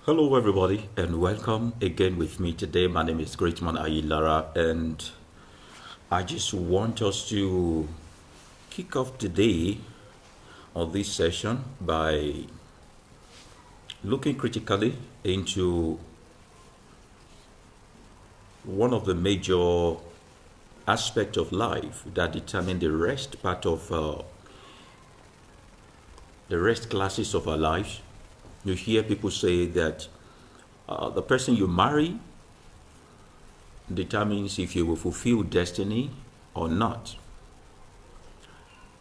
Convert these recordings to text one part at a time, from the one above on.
Hello, everybody, and welcome again with me today. My name is Greatman Ayilara, and I just want us to kick off today on this session by looking critically into one of the major aspects of life that determine the rest part of the rest classes of our lives. You hear people say that the person you marry determines if you will fulfill destiny or not.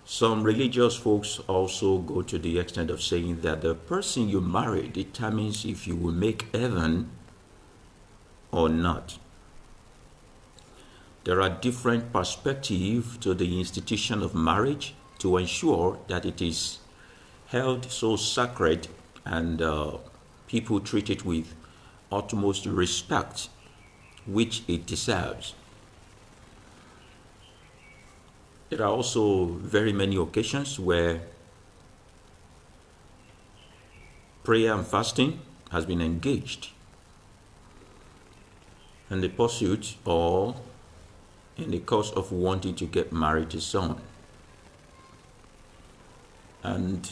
Some religious folks also go to the extent of saying that the person you marry determines if you will make heaven or not. There are different perspectives to the institution of marriage to ensure that it is held so sacred and people treat it with utmost respect which it deserves. There are also very many occasions where prayer and fasting has been engaged in the pursuit or in the cause of wanting to get married to someone. And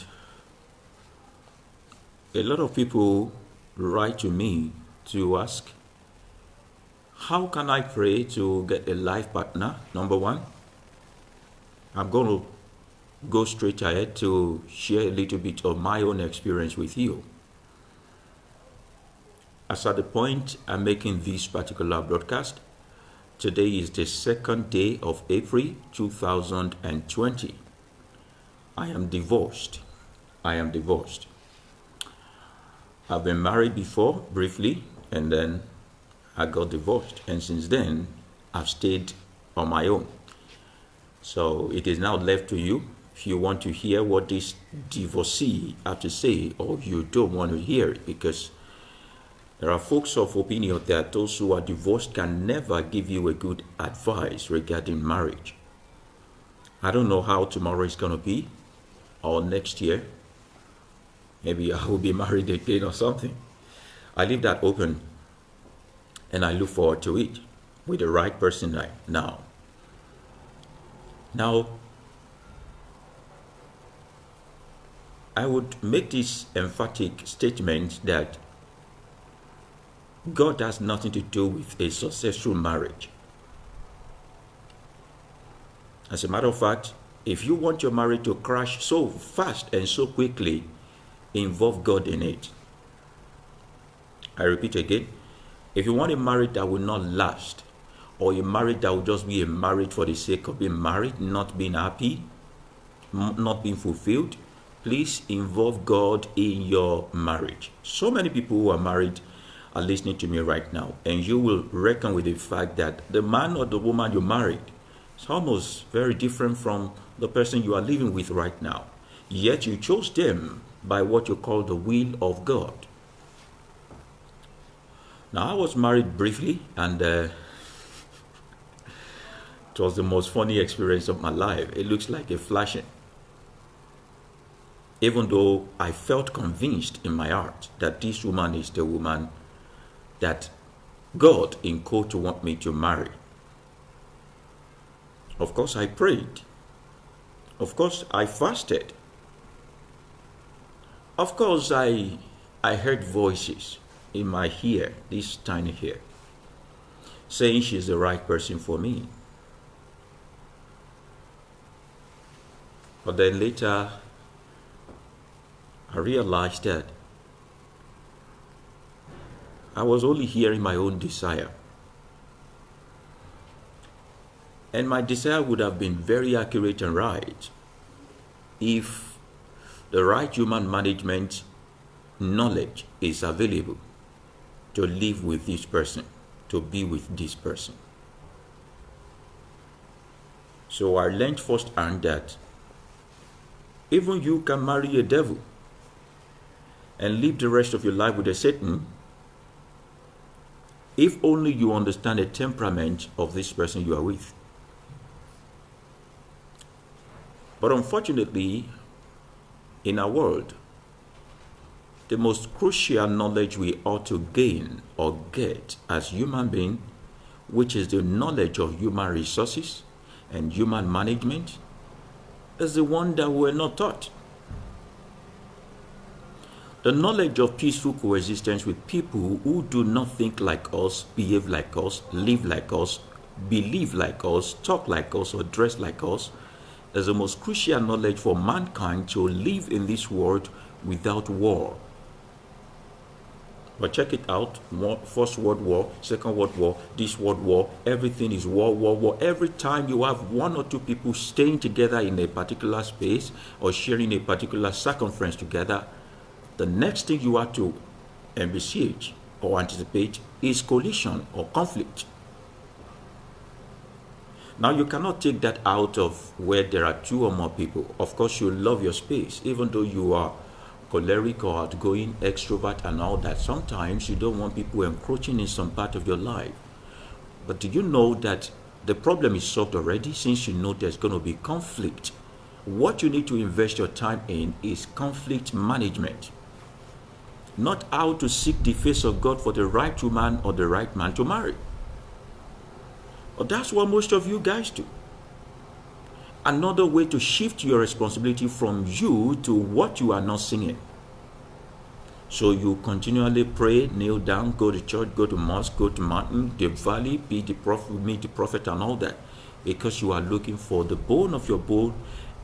a lot of people write to me to ask, how can I pray to get a life partner? Number one, I'm going to go straight ahead to share a little bit of my own experience with you. As at the point I'm making this particular broadcast, today is the 2nd day of April 2020. I am divorced. I've been married before, briefly, and then I got divorced. And since then, I've stayed on my own. So it is now left to you if you want to hear what this divorcee have to say, or you don't want to hear it, because there are folks of opinion that those who are divorced can never give you a good advice regarding marriage. I don't know how tomorrow is going to be, or next year. Maybe I will be married again or something. I leave that open, and I look forward to it with the right person now. Now, I would make this emphatic statement that God has nothing to do with a successful marriage. As a matter of fact, if you want your marriage to crash so fast and so quickly, involve God in it. I repeat again, if you want a marriage that will not last, or a marriage that will just be a marriage for the sake of being married, not being happy, not being fulfilled, please involve God in your marriage. So many people who are married are listening to me right now, and you will reckon with the fact that the man or the woman you married is almost very different from the person you are living with right now. Yet you chose them by what you call the will of God. Now, I was married briefly, and it was the most funny experience of my life. It looks like a flashing. Even though I felt convinced in my heart that this woman is the woman that God, in quote, want me to marry. Of course, I prayed. Of course, I fasted. Of course, I heard voices in my ear, this tiny ear, saying she's the right person for me. But then later, I realized that I was only hearing my own desire. And my desire would have been very accurate and right if the right human management knowledge is available to live with this person, to be with this person. So I learned firsthand that even you can marry a devil and live the rest of your life with a Satan if only you understand the temperament of this person you are with. But unfortunately, in our world, the most crucial knowledge we ought to gain or get as human beings, which is the knowledge of human resources and human management, is the one that we're not taught. The knowledge of peaceful coexistence with people who do not think like us, behave like us, live like us, believe like us, talk like us, or dress like us is the most crucial knowledge for mankind to live in this world without war. But check it out, First World War, Second World War, this World War, everything is war, war, war. Every time you have one or two people staying together in a particular space or sharing a particular circumference together, the next thing you have to envisage or anticipate is collision or conflict. Now, you cannot take that out of where there are two or more people. Of course, you love your space, even though you are choleric or outgoing, extrovert and all that. Sometimes you don't want people encroaching in some part of your life. But do you know that the problem is solved already, since you know there's going to be conflict? What you need to invest your time in is conflict management. Not how to seek the face of God for the right woman or the right man to marry. But that's what most of you guys do. Another way to shift your responsibility from you to what you are not singing. So you continually pray, kneel down, go to church, go to mosque, go to mountain, the valley, be the prophet, meet the prophet and all that. Because you are looking for the bone of your bone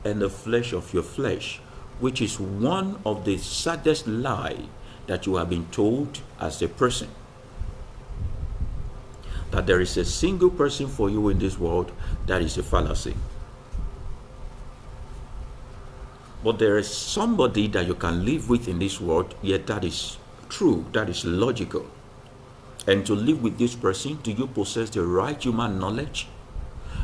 and the flesh of your flesh, which is one of the saddest lies that you have been told as a person. That there is a single person for you in this world, that is a fallacy. But there is somebody that you can live with in this world, yet that is true, that is logical. And to live with this person, do you possess the right human knowledge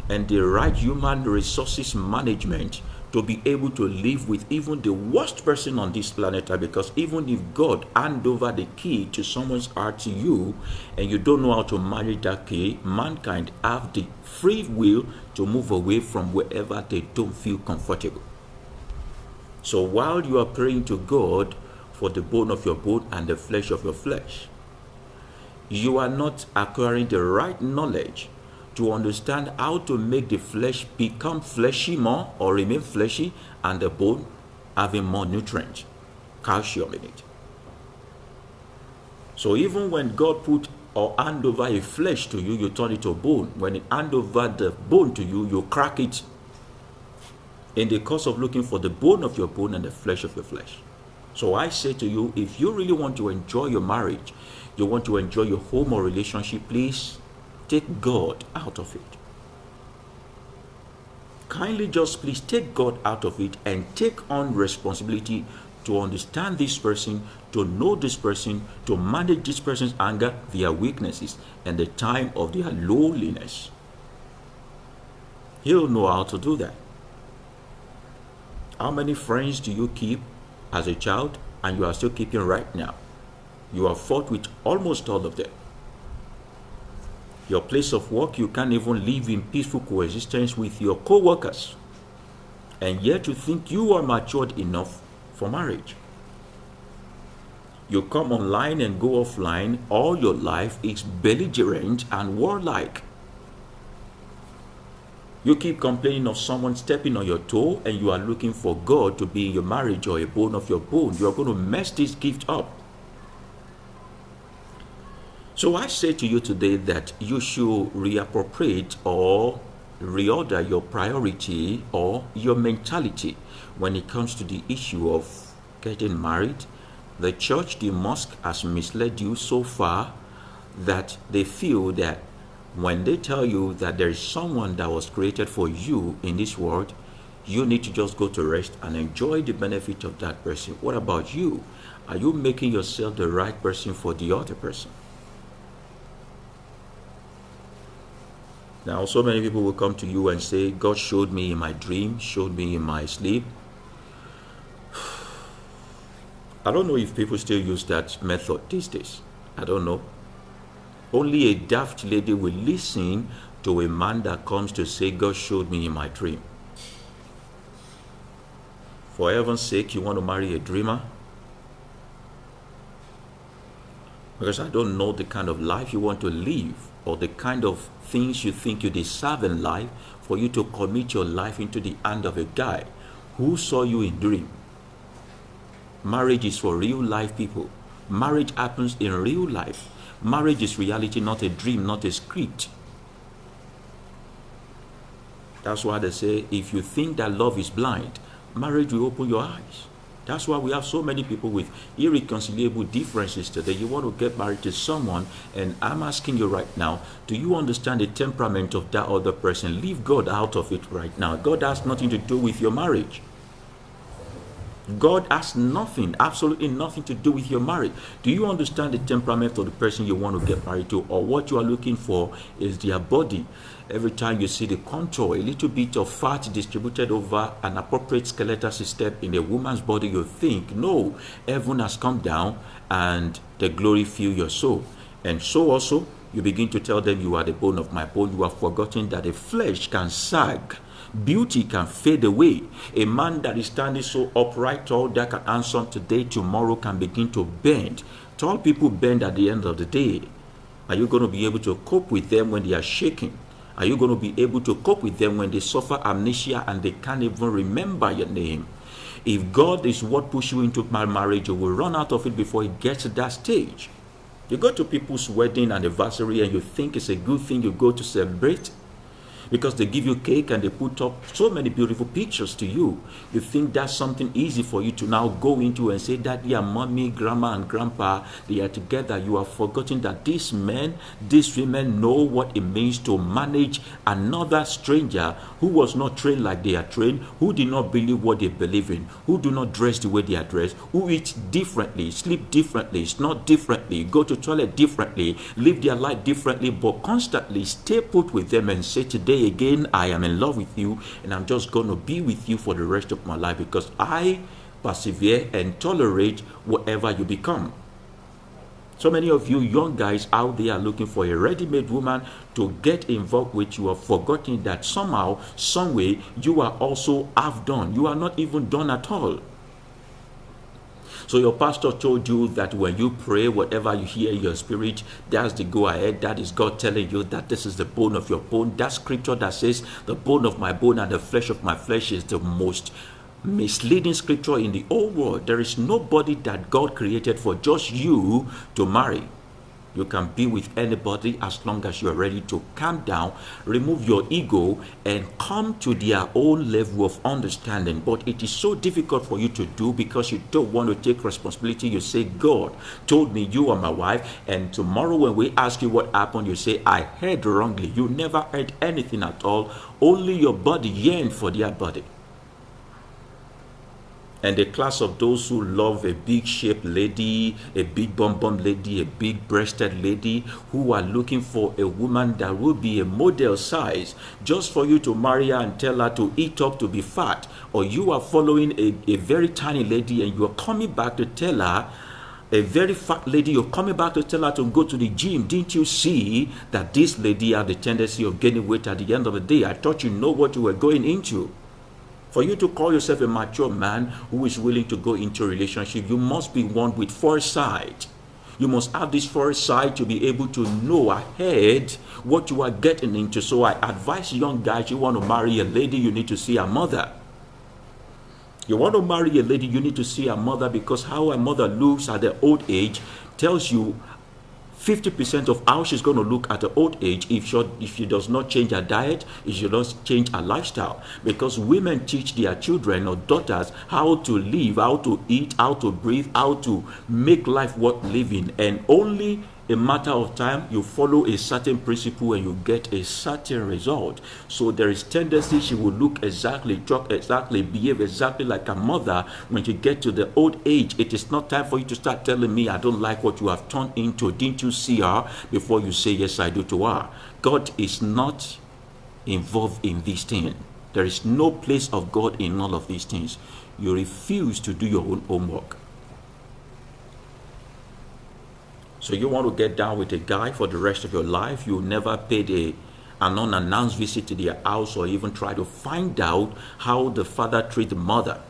and the right human resources management to be able to live with even the worst person on this planet? Because even if God hand over the key to someone's heart to you and you don't know how to manage that key, mankind have the free will to move away from wherever they don't feel comfortable. So while you are praying to God for the bone of your bone and the flesh of your flesh, you are not acquiring the right knowledge to understand how to make the flesh become fleshy more or remain fleshy, and the bone having more nutrients, calcium in it. So even when God put or hand over a flesh to you, you turn it to bone. When it hand over the bone to you, you crack it in the course of looking for the bone of your bone and the flesh of your flesh. So I say to you, if you really want to enjoy your marriage, you want to enjoy your home or relationship, please take God out of it. Kindly just please take God out of it and take on responsibility to understand this person, to know this person, to manage this person's anger, their weaknesses, and the time of their lowliness. He'll know how to do that. How many friends do you keep as a child and you are still keeping right now? You have fought with almost all of them. Your place of work, you can't even live in peaceful coexistence with your co-workers. And yet you think you are matured enough for marriage. You come online and go offline. All your life is belligerent and warlike. You keep complaining of someone stepping on your toe and you are looking for God to be in your marriage or a bone of your bone. You are going to mess this gift up. So I say to you today that you should reappropriate or reorder your priority or your mentality when it comes to the issue of getting married. The church, the mosque has misled you so far that they feel that when they tell you that there is someone that was created for you in this world, you need to just go to rest and enjoy the benefit of that person. What about you? Are you making yourself the right person for the other person? Now, so many people will come to you and say, God showed me in my dream, showed me in my sleep. I don't know if people still use that method these days. I don't know. Only a daft lady will listen to a man that comes to say, God showed me in my dream. For heaven's sake, you want to marry a dreamer? Because I don't know the kind of life you want to live or the kind of things you think you deserve in life for you to commit your life into the hand of a guy who saw you in dream. Marriage is for real life people. Marriage happens in real life. Marriage is reality, not a dream, not a script. That's why they say if you think that love is blind, marriage will open your eyes. That's why we have so many people with irreconcilable differences today. You want to get married to someone, and I'm asking you right now, do you understand the temperament of that other person? Leave God out of it right now. God has nothing to do with your marriage. God has nothing, absolutely nothing to do with your marriage. Do you understand the temperament of the person you want to get married to, or what you are looking for is their body? Every time you see the contour, a little bit of fat distributed over an appropriate skeletal system in a woman's body, you think, no, heaven has come down and the glory fill your soul. And so also, you begin to tell them you are the bone of my bone. You have forgotten that the flesh can sag. Beauty can fade away. A man that is standing so upright, tall, that can answer today, tomorrow can begin to bend. Tall people bend at the end of the day. Are you going to be able to cope with them when they are shaking? Are you going to be able to cope with them when they suffer amnesia and they can't even remember your name? If God is what pushes you into marriage, you will run out of it before it gets to that stage. You go to people's wedding anniversary and you think it's a good thing you go to celebrate, because they give you cake and they put up so many beautiful pictures to you. You think that's something easy for you to now go into and say that yeah, mommy, grandma, and grandpa, they are together. You have forgotten that these men, these women know what it means to manage another stranger who was not trained like they are trained, who did not believe what they believe in, who do not dress the way they are dressed, who eat differently, sleep differently, snort differently, go to toilet differently, live their life differently, but constantly stay put with them and say today again, I am in love with you and I'm just going to be with you for the rest of my life because I persevere and tolerate whatever you become. So many of you young guys out there are looking for a ready-made woman to get involved with. You are forgetting that somehow, some way, you are also half done. You are not even done at all. So your pastor told you that when you pray, whatever you hear in your spirit, that's the go ahead. That is God telling you that this is the bone of your bone. That scripture that says the bone of my bone and the flesh of my flesh is the most misleading scripture in the whole world. There is nobody that God created for just you to marry. You can be with anybody as long as you are ready to calm down, remove your ego, and come to their own level of understanding. But it is so difficult for you to do because you don't want to take responsibility. You say, God told me you are my wife, and tomorrow when we ask you what happened, you say, I heard wrongly. You never heard anything at all. Only your body yearned for their body. And the class of those who love a big-shaped lady, a big bum-bum lady, a big-breasted lady, who are looking for a woman that will be a model size, just for you to marry her and tell her to eat up to be fat. Or you are following a very tiny lady and you are coming back to tell her, a very fat lady, you're coming back to tell her to go to the gym. Didn't you see that this lady had the tendency of gaining weight at the end of the day? I thought you know what you were going into. For you to call yourself a mature man who is willing to go into a relationship, you must be one with foresight. You must have this foresight to be able to know ahead what you are getting into. So I advise young guys, you want to marry a lady, you need to see her mother. You want to marry a lady, you need to see her mother, because how her mother looks at the old age tells you 50% of how she's going to look at the old age if she does not change her diet, if she does change her lifestyle. Because women teach their children or daughters how to live, how to eat, how to breathe, how to make life worth living. And only a matter of time, you follow a certain principle and you get a certain result. So there is tendency she will look exactly, talk exactly, behave exactly like her mother when you get to the old age. It is not time for you to start telling me I don't like what you have turned into. Didn't you see her? Before you say yes, I do to her. God is not involved in these things. There is no place of God in all of these things. You refuse to do your own homework. So you want to get down with a guy for the rest of your life. You never paid an unannounced visit to their house or even try to find out how the father treats the mother.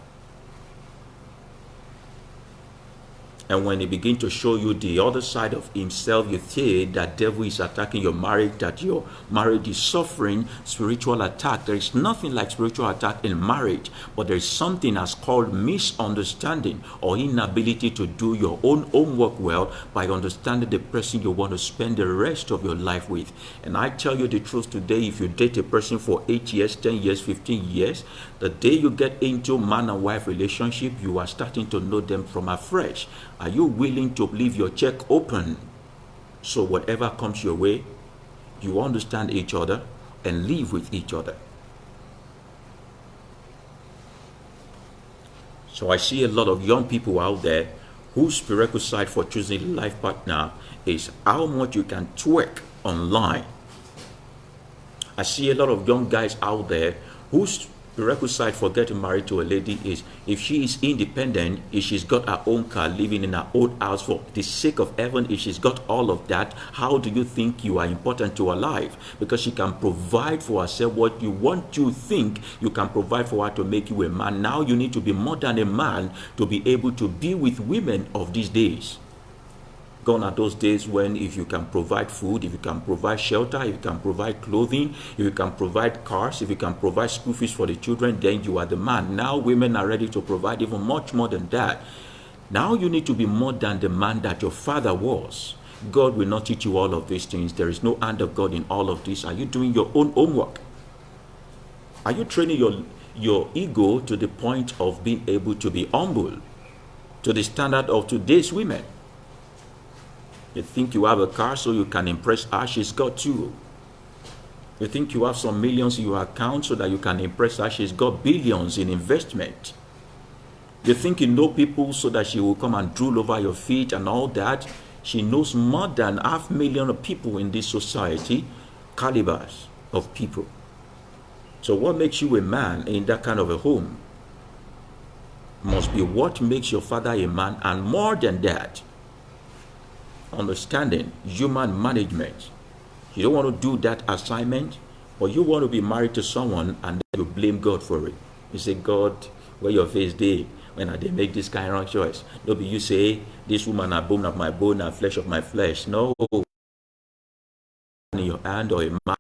And when he begins to show you the other side of himself, you think that devil is attacking your marriage, that your marriage is suffering spiritual attack. There is nothing like spiritual attack in marriage, but there is something as called misunderstanding or inability to do your own homework well by understanding the person you want to spend the rest of your life with. And I tell you the truth today, if you date a person for 8 years, 10 years, 15 years, the day you get into man and wife relationship, you are starting to know them from afresh. Are you willing to leave your check open so whatever comes your way, you understand each other and live with each other? So I see a lot of young people out there whose prerequisite for choosing a life partner is how much you can twerk online. I see a lot of young guys out there whose prerequisite for getting married to a lady is if she is independent, if she's got her own car, living in her own house, for the sake of heaven, if she's got all of that, how do you think you are important to her life? Because she can provide for herself what you want to think you can provide for her to make you a man. Now you need to be more than a man to be able to be with women of these days. Gone are those days when if you can provide food, if you can provide shelter, if you can provide clothing, if you can provide cars, if you can provide school fees for the children, then you are the man. Now women are ready to provide even much more than that. Now you need to be more than the man that your father was. God will not teach you all of these things. There is no hand of God in all of this. Are you doing your own homework? Are you training your ego to the point of being able to be humble to the standard of today's women? You think you have a car so you can impress her, she's got two. You think you have some millions in your account so that you can impress her, she's got billions in investment. You think you know people so that she will come and drool over your feet and all that. She knows more than 500,000 of people in this society, calibers of people. So what makes you a man in that kind of a home must be what makes your father a man, and more than that, understanding human management. You don't want to do that assignment, but you want to be married to someone and then you blame God for it. You say, God, where your face day when I did make this kind of choice? No, but you say, this woman are bone of my bone and flesh of my flesh. No, in your hand or a man.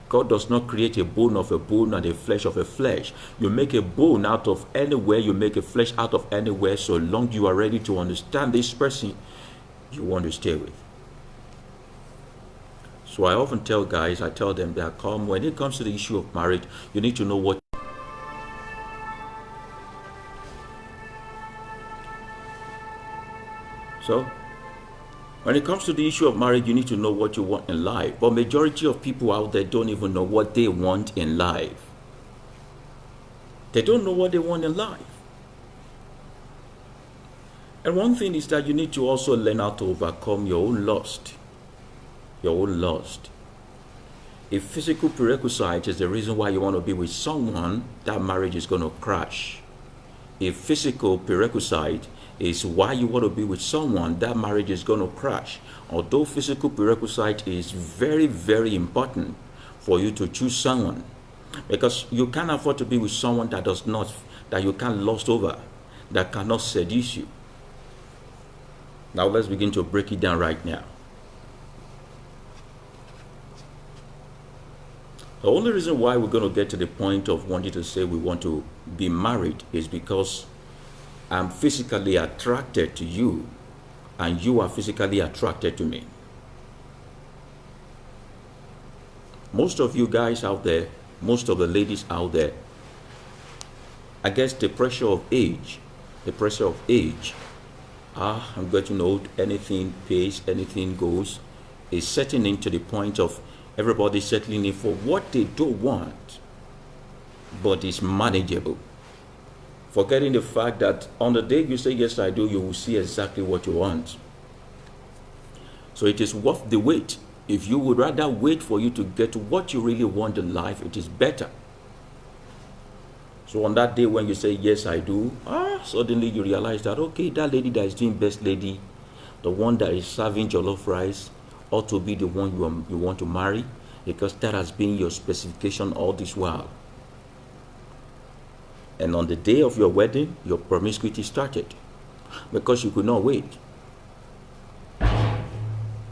God does not create a bone of a bone and a flesh of a flesh. You make a bone out of anywhere, you make a flesh out of anywhere, so long you are ready to understand this person you want to stay with. So I often tell guys, I tell them that when it comes to the issue of marriage, you need to know what. So when it comes to the issue of marriage, you need to know what you want in life. But majority of people out there don't even know what they want in life. They don't know what they want in life. And one thing is that you need to also learn how to overcome your own lust. Your own lust. If physical prerequisite is the reason why you want to be with someone, that marriage is going to crash. If physical prerequisite is why you want to be with someone, that marriage is going to crash. Although physical prerequisite is very, very important for you to choose someone, because you can't afford to be with someone that you can't lust over, that cannot seduce you. Now let's begin to break it down right now. The only reason why we're going to get to the point of wanting to say we want to be married is because I'm physically attracted to you and you are physically attracted to me. Most of you guys out there, most of the ladies out there, I guess the pressure of age, I'm getting old, anything pays, anything goes, is setting into the point of everybody settling in for what they don't want, but it's manageable. Forgetting the fact that on the day you say, yes, I do, you will see exactly what you want. So it is worth the wait. If you would rather wait for you to get what you really want in life, it is better. So on that day when you say, yes, I do, suddenly you realize that, okay, that lady that is doing best lady, the one that is serving jollof rice, ought to be the one you want to marry, because that has been your specification all this while. And on the day of your wedding, your promiscuity started. because you could not wait.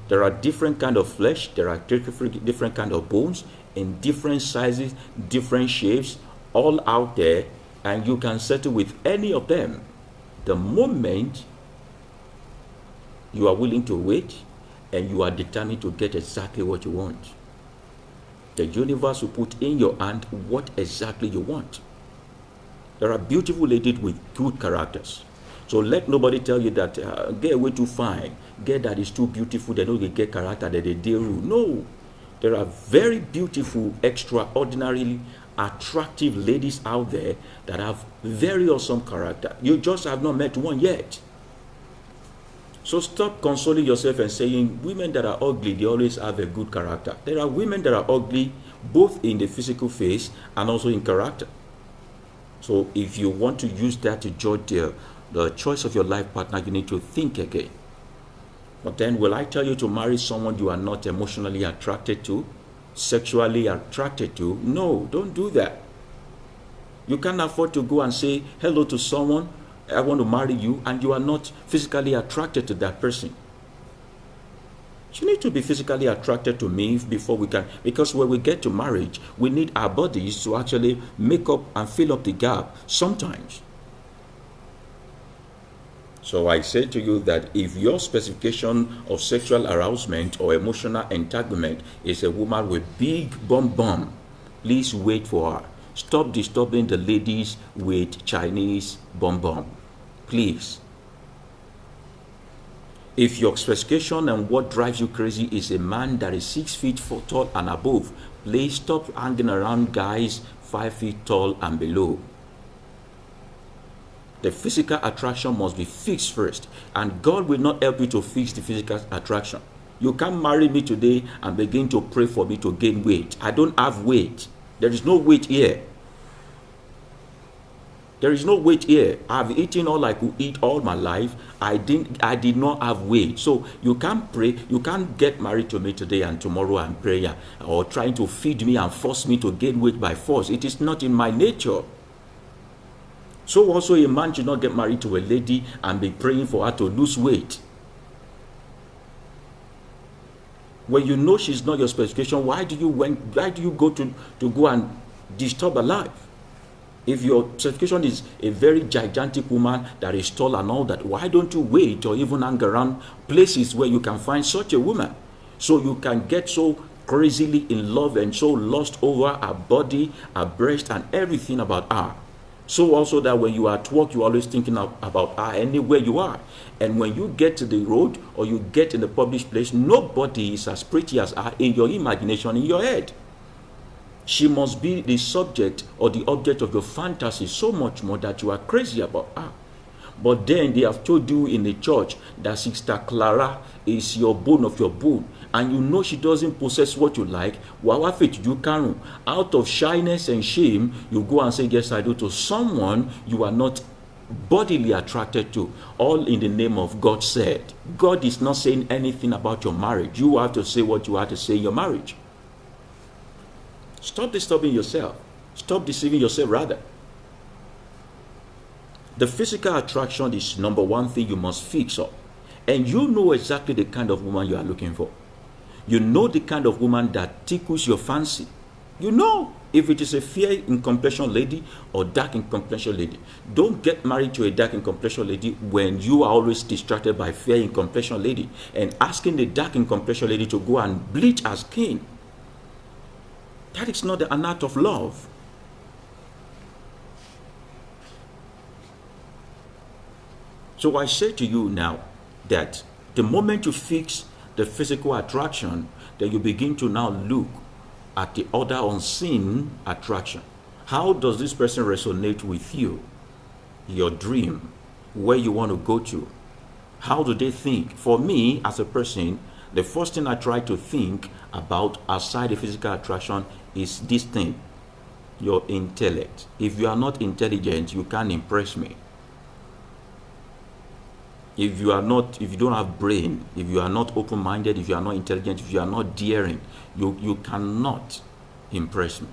There are different kind of flesh, there are different kind of bones in different sizes, different shapes, all out there, and you can settle with any of them. The moment you are willing to wait and you are determined to get exactly what you want, the universe will put in your hand what exactly you want. There are beautiful ladies with good characters. So let nobody tell you that girl way too fine, girl that is too beautiful, they don't get character, that they do. No. There are very beautiful, extraordinarily attractive ladies out there that have very awesome character. You just have not met one yet. So stop consoling yourself and saying women that are ugly, they always have a good character. There are women that are ugly both in the physical face and also in character. So if you want to use that to judge the choice of your life partner, you need to think again. But then will I tell you to marry someone you are not emotionally attracted to, sexually attracted to? No, don't do that. You can't afford to go and say hello to someone, I want to marry you, and you are not physically attracted to that person. You need to be physically attracted to me before we can, because when we get to marriage, we need our bodies to actually make up and fill up the gap sometimes. So I say to you that if your specification of sexual arousement or emotional entanglement is a woman with big bum, please wait for her. Stop disturbing the ladies with Chinese bum. Please. If your specification and what drives you crazy is a man that is 6 feet tall and above, please stop hanging around guys 5 feet tall and below. The physical attraction must be fixed first, and God will not help you to fix the physical attraction. You can't marry me today and begin to pray for me to gain weight. I don't have weight. There is no weight here. There is no weight here. I've eaten all I could eat all my life. I did not have weight. So you can't pray. You can't get married to me today and tomorrow and pray or trying to feed me and force me to gain weight by force. It is not in my nature. So also a man should not get married to a lady and be praying for her to lose weight. When you know she's not your specification, why do you go to go and disturb her life? If your specification is a very gigantic woman that is tall and all that, why don't you wait or even hang around places where you can find such a woman, so you can get so crazily in love and so lost over her body, her breast, and everything about her? So also that when you are at work, you're always thinking about her anywhere you are. And when you get to the road or you get in the public place, nobody is as pretty as her in your imagination, in your head. She must be the subject or the object of your fantasy so much more that you are crazy about her. But then they have told you in the church that Sister Clara is your bone of your bone, and you know she doesn't possess what you like. Out of shyness and shame, you go and say yes I do to someone you are not bodily attracted to, all in the name of God said. God is not saying anything about your marriage. You have to say what you have to say in your marriage. Stop disturbing yourself. Stop deceiving yourself rather. The physical attraction is number one thing you must fix up. And you know exactly the kind of woman you are looking for. You know the kind of woman that tickles your fancy. You know if it is a fair in complexion lady or dark in complexion lady. Don't get married to a dark in complexion lady when you are always distracted by fair in complexion lady and asking the dark in complexion lady to go and bleach her skin. That is not an act of love. So I say to you now that the moment you fix the physical attraction, then you begin to now look at the other unseen attraction. How does this person resonate with you? Your dream, where you want to go to. How do they think? For me, as a person, the first thing I try to think about outside the physical attraction is this thing, your intellect. If you are not intelligent, you can't impress me. If you don't have brain, if you are not open-minded, if you are not intelligent, if you are not daring, you cannot impress me.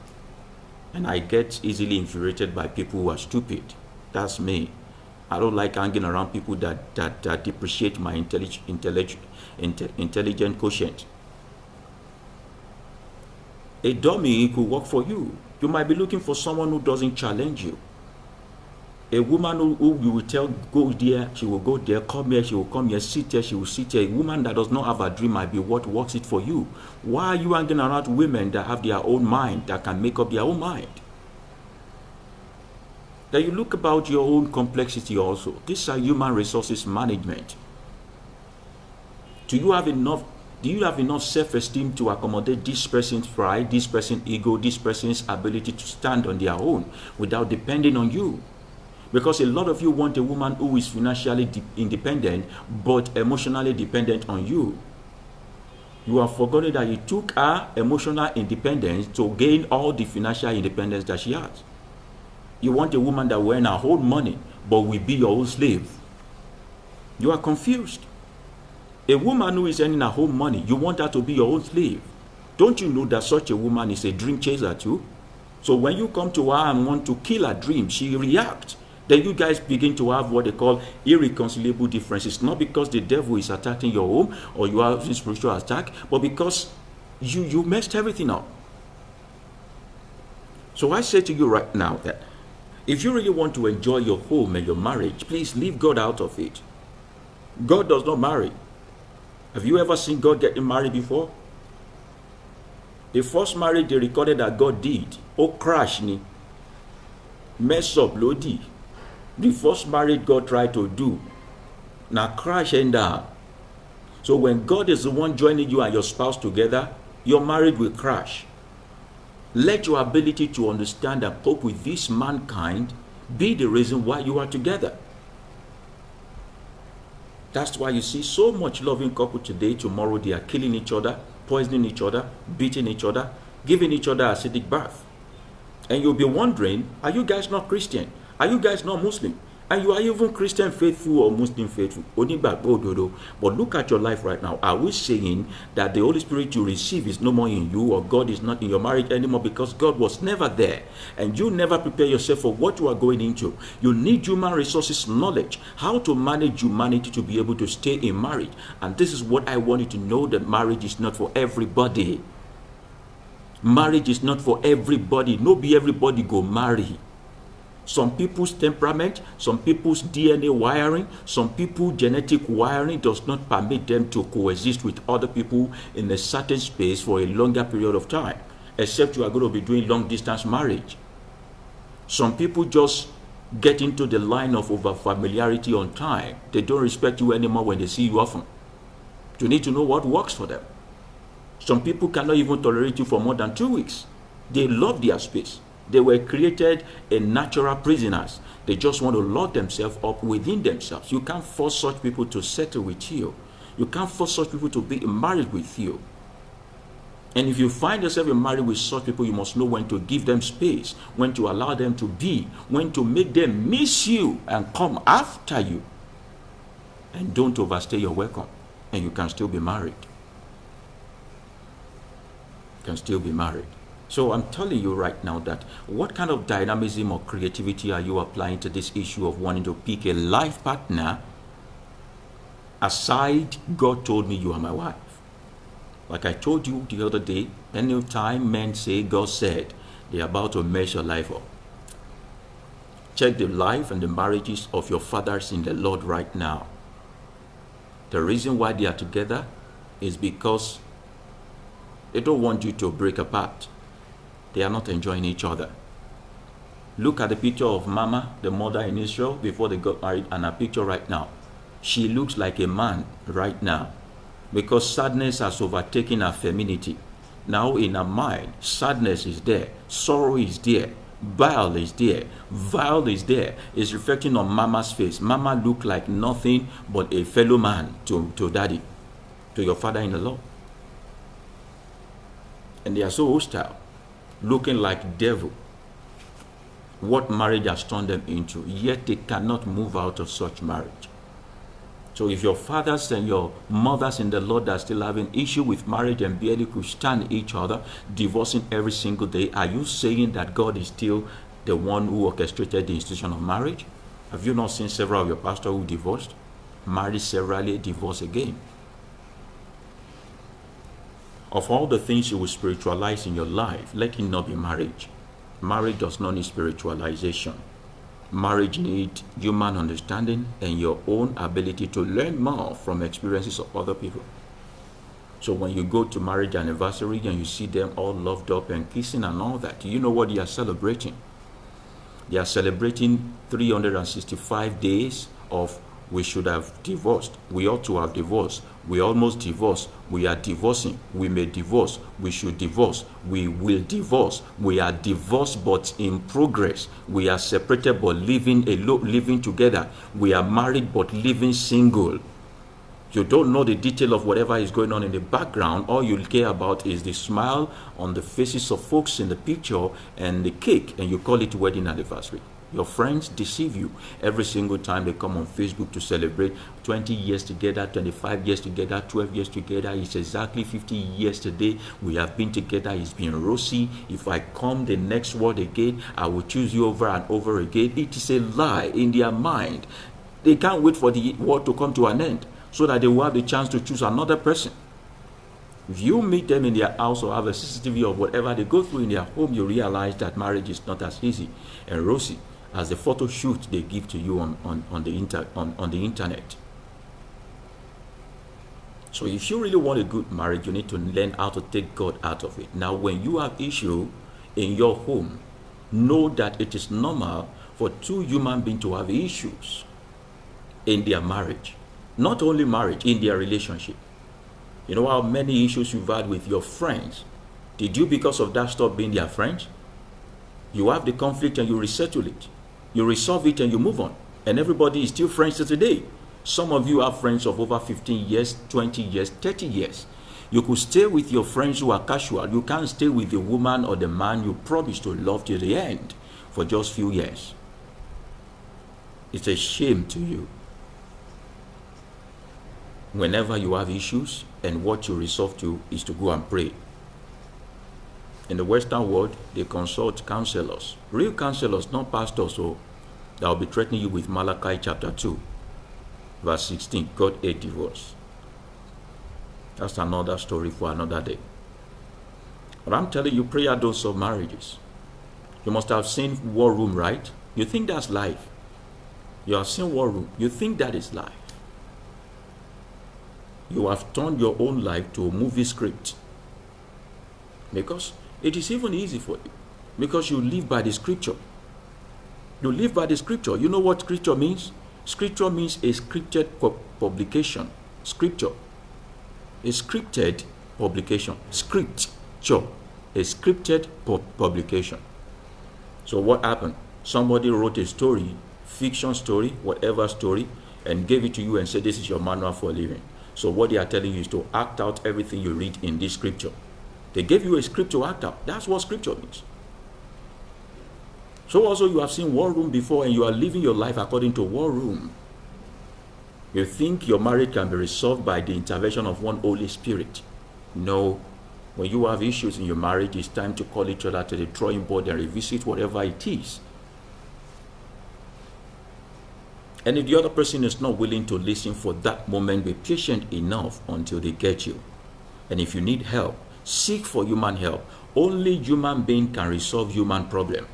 And I get easily infuriated by people who are stupid. That's me. I don't like hanging around people that depreciate my intelligent quotient. A dummy could work for you. You might be looking for someone who doesn't challenge you. A woman who you will tell, go there, she will go there, come here, she will come here, sit here, she will sit here. A woman that does not have a dream might be what works it for you. Why are you hanging around women that have their own mind, that can make up their own mind? Then you look about your own complexity also. These are human resources management. Do you have enough self-esteem to accommodate this person's pride, this person's ego, this person's ability to stand on their own without depending on you? Because a lot of you want a woman who is financially independent but emotionally dependent on you. You have forgotten that you took her emotional independence to gain all the financial independence that she has. You want a woman that will earn her own money but will be your own slave. You are confused. A woman who is earning her own money, you want her to be your own slave. Don't you know that such a woman is a dream chaser too? So when you come to her and want to kill her dream, she reacts. Then you guys begin to have what they call irreconcilable differences. Not because the devil is attacking your home or you are having spiritual attack, but because you messed everything up. So I say to you right now that if you really want to enjoy your home and your marriage, please leave God out of it. God does not marry. Have you ever seen God getting married before? The first marriage they recorded that God did, crash ni, mess up lodi. The first marriage God tried to do, now crash and down. So when God is the one joining you and your spouse together, your marriage will crash. Let your ability to understand and cope with this mankind be the reason why you are together. That's why you see so much loving couple today, tomorrow they are killing each other, poisoning each other, beating each other, giving each other acidic bath. And you'll be wondering, are you guys not Christian? Are you guys not Muslim? And you are even Christian faithful or Muslim faithful. But look at your life right now. Are we saying that the Holy Spirit you receive is no more in you, or God is not in your marriage anymore because God was never there and you never prepare yourself for what you are going into? You need human resources knowledge, how to manage humanity to be able to stay in marriage. And this is what I want you to know, that marriage is not for everybody. Marriage is not for everybody. No be everybody go marry. Some people's temperament, some people's DNA wiring, some people's genetic wiring does not permit them to coexist with other people in a certain space for a longer period of time, except you are going to be doing long distance marriage. Some people just get into the line of over familiarity on time. They don't respect you anymore when they see you often. You need to know what works for them. Some people cannot even tolerate you for more than 2 weeks. They love their space. They were created in natural prisoners. They just want to lock themselves up within themselves. You can't force such people to settle with you. You can't force such people to be in marriage with you. And if you find yourself in marriage with such people, you must know when to give them space, when to allow them to be, when to make them miss you and come after you. And don't overstay your welcome. And you can still be married. You can still be married. So I'm telling you right now that what kind of dynamism or creativity are you applying to this issue of wanting to pick a life partner aside God told me you are my wife? Like I told you the other day, anytime men say God said, they're about to mess your life up. Check the life and the marriages of your fathers in the Lord right now. The reason why they are together is because they don't want you to break apart. They are not enjoying each other. Look at the picture of Mama, the mother in Israel, before they got married, and her picture right now. She looks like a man right now because sadness has overtaken her femininity. Now in her mind, sadness is there, sorrow is there, bile is there, vile is there. It's reflecting on Mama's face. Mama looked like nothing but a fellow man to daddy, to your father-in-law. And they are so hostile, looking like devil. What marriage has turned them into, yet they cannot move out of such marriage. So if your fathers and your mothers in the Lord are still having issue with marriage and barely could stand each other, divorcing every single day, are you saying that God is still the one who orchestrated the institution of marriage? Have you not seen several of your pastors who divorced, married severally, divorced again? Of all the things you will spiritualize in your life, let it not be marriage. Marriage does not need spiritualization. Marriage needs human understanding and your own ability to learn more from experiences of other people. So when you go to marriage anniversary and you see them all loved up and kissing and all that, you know what they are celebrating? They are celebrating 365 days of we should have divorced. We ought to have divorced. We almost divorced. We are divorcing. We may divorce. We should divorce. We will divorce. We are divorced but in progress. We are separated but living together. We are married but living single. You don't know the detail of whatever is going on in the background. All you care about is the smile on the faces of folks in the picture and the cake, and you call it wedding anniversary. Your friends deceive you every single time they come on Facebook to celebrate 20 years together, 25 years together, 12 years together. It's exactly 50 years today. We have been together. It's been rosy. If I come the next word again, I will choose you over and over again. It is a lie in their mind. They can't wait for the word to come to an end so that they will have the chance to choose another person. If you meet them in their house or have a CCTV of whatever they go through in their home, you realize that marriage is not as easy and rosy as the photo shoot they give to you on the internet. So if you really want a good marriage, you need to learn how to take God out of it. Now, when you have issue in your home, know that it is normal for two human beings to have issues in their marriage. Not only marriage, in their relationship. You know how many issues you've had with your friends? Did you, because of that, stop being their friends? You have the conflict and you resettle it. You resolve it and you move on. And everybody is still friends to today. Some of you have friends of over 15 years, 20 years, 30 years. You could stay with your friends who are casual. You can't stay with the woman or the man you promised to love till the end for just few years. It's a shame to you. Whenever you have issues, and what you resolve to is to go and pray. In the Western world, they consult counselors. Real counselors, not pastors, so that will be threatening you with Malachi chapter 2, verse 16. God hates divorce. That's another story for another day. But I'm telling you, prayer don't solve marriages. You must have seen War Room, right? You think that's life. You have seen War Room. You think that is life. You have turned your own life to a movie script. Because it is even easy for you. Because you live by the scripture. You live by the scripture. You know what scripture means? Scripture means a scripted publication. Scripture. A scripted publication. Scripture. A scripted publication. So what happened? Somebody wrote a story, fiction story, whatever story, and gave it to you and said, this is your manual for living. So what they are telling you is to act out everything you read in this scripture. They gave you a script to act out. That's what scripture means. So also you have seen War Room before and you are living your life according to War Room. You think your marriage can be resolved by the intervention of one Holy Spirit. No. When you have issues in your marriage, it's time to call each other to the drawing board and revisit whatever it is. And if the other person is not willing to listen for that moment, be patient enough until they get you. And if you need help, seek for human help. Only human being can resolve human problem.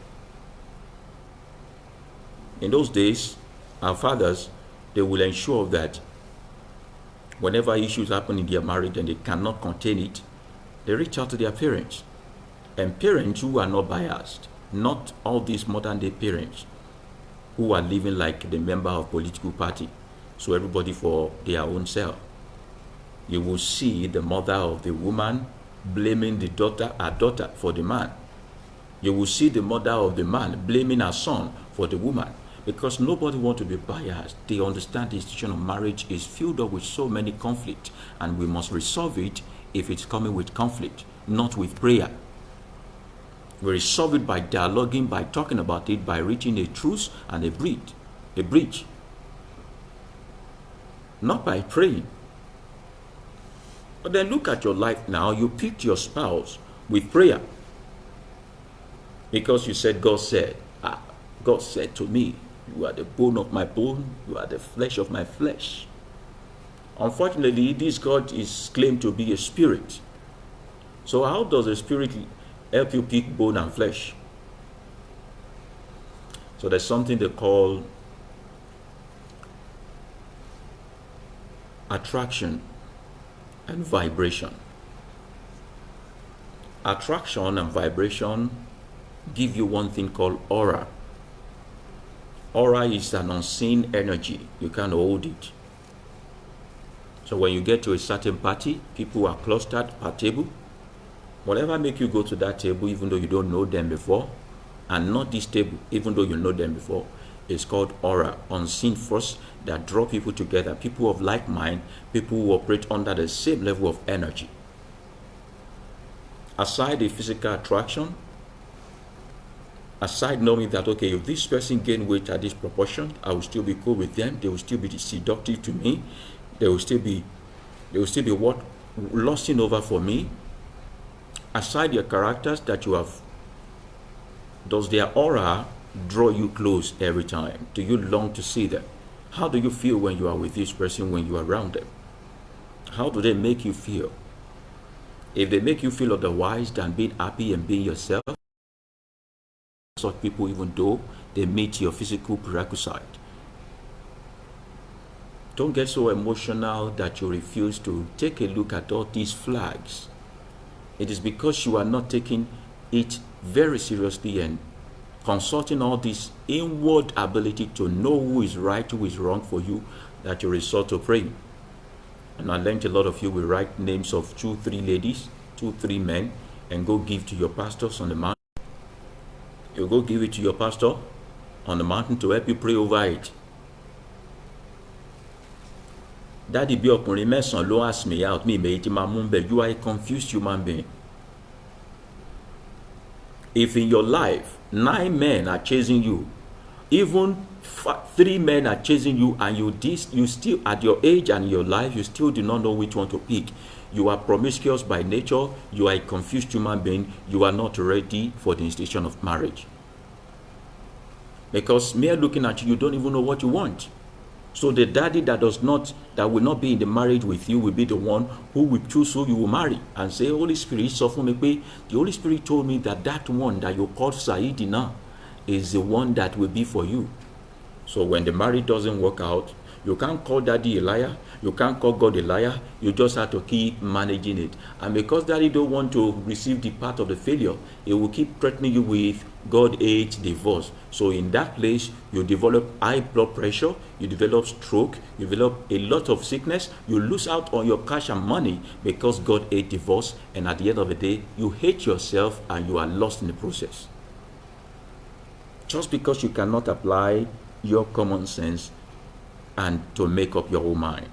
In those days, our fathers, they will ensure that whenever issues happen in their marriage and they cannot contain it, they reach out to their parents. And parents who are not biased, not all these modern day parents, who are living like the member of political party, so everybody for their own self. You will see the mother of the woman blaming her daughter for the man. You will see the mother of the man blaming her son for the woman, because nobody wants to be biased. They understand the institution of marriage is filled up with so many conflicts, and we must resolve it if it's coming with conflict, not with prayer. We resolve it by dialoguing, by talking about it, by reaching a truce and a bridge. Not by praying. But then look at your life now. You picked your spouse with prayer. Because you said, God said to me. You are the bone of my bone. You are the flesh of my flesh. Unfortunately, this God is claimed to be a spirit. So how does a spirit help you pick bone and flesh? So there's something they call attraction and vibration. Attraction and vibration give you one thing called aura. Aura is an unseen energy. You can't hold it. So when you get to a certain party, people are clustered per table. Whatever make you go to that table, even though you don't know them before, and not this table, even though you know them before, is called aura, unseen force that draw people together, people of like mind, people who operate under the same level of energy. Aside the physical attraction, aside knowing that, okay, if this person gain weight at this proportion, I will still be cool with them, they will still be seductive to me, they will still be what lusting over for me. Aside your characters that you have, does their aura draw you close every time? Do you long to see them? How do you feel when you are with this person, when you are around them? How do they make you feel? If they make you feel otherwise than being happy and being yourself, such people, even though they meet your physical prerequisite, don't get so emotional that you refuse to take a look at all these flags. It is because you are not taking it very seriously and consulting all this inward ability to know who is right, who is wrong for you, that you resort to praying. And I learned a lot of you will write names of 2, 3 ladies, 2, 3 men, and go give to your pastors on the mountain. You go give it to your pastor on the mountain to help you pray over it. Daddy bí ọkùnrin mẹ́sàn-án ló ask me out, me méjì máa mú bẹ́ẹ̀. You are a confused human being. If in your life 9 men are chasing you, even 3 men are chasing you, and you still at your age and your life, you still do not know which one to pick. You are promiscuous by nature. You are a confused human being. You are not ready for the institution of marriage. Because mere looking at you, you don't even know what you want. So the daddy that will not be in the marriage with you will be the one who will choose who you will marry and say, Holy Spirit, suffer me. The Holy Spirit told me that one that you called Saidina is the one that will be for you. So when the marriage doesn't work out, you can't call daddy a liar. You can't call God a liar. You just have to keep managing it. And because daddy don't want to receive the part of the failure, it will keep threatening you with God hates divorce. So in that place, you develop high blood pressure, you develop stroke, you develop a lot of sickness, you lose out on your cash and money because God hates divorce. And at the end of the day, you hate yourself and you are lost in the process. Just because you cannot apply your common sense and to make up your own mind.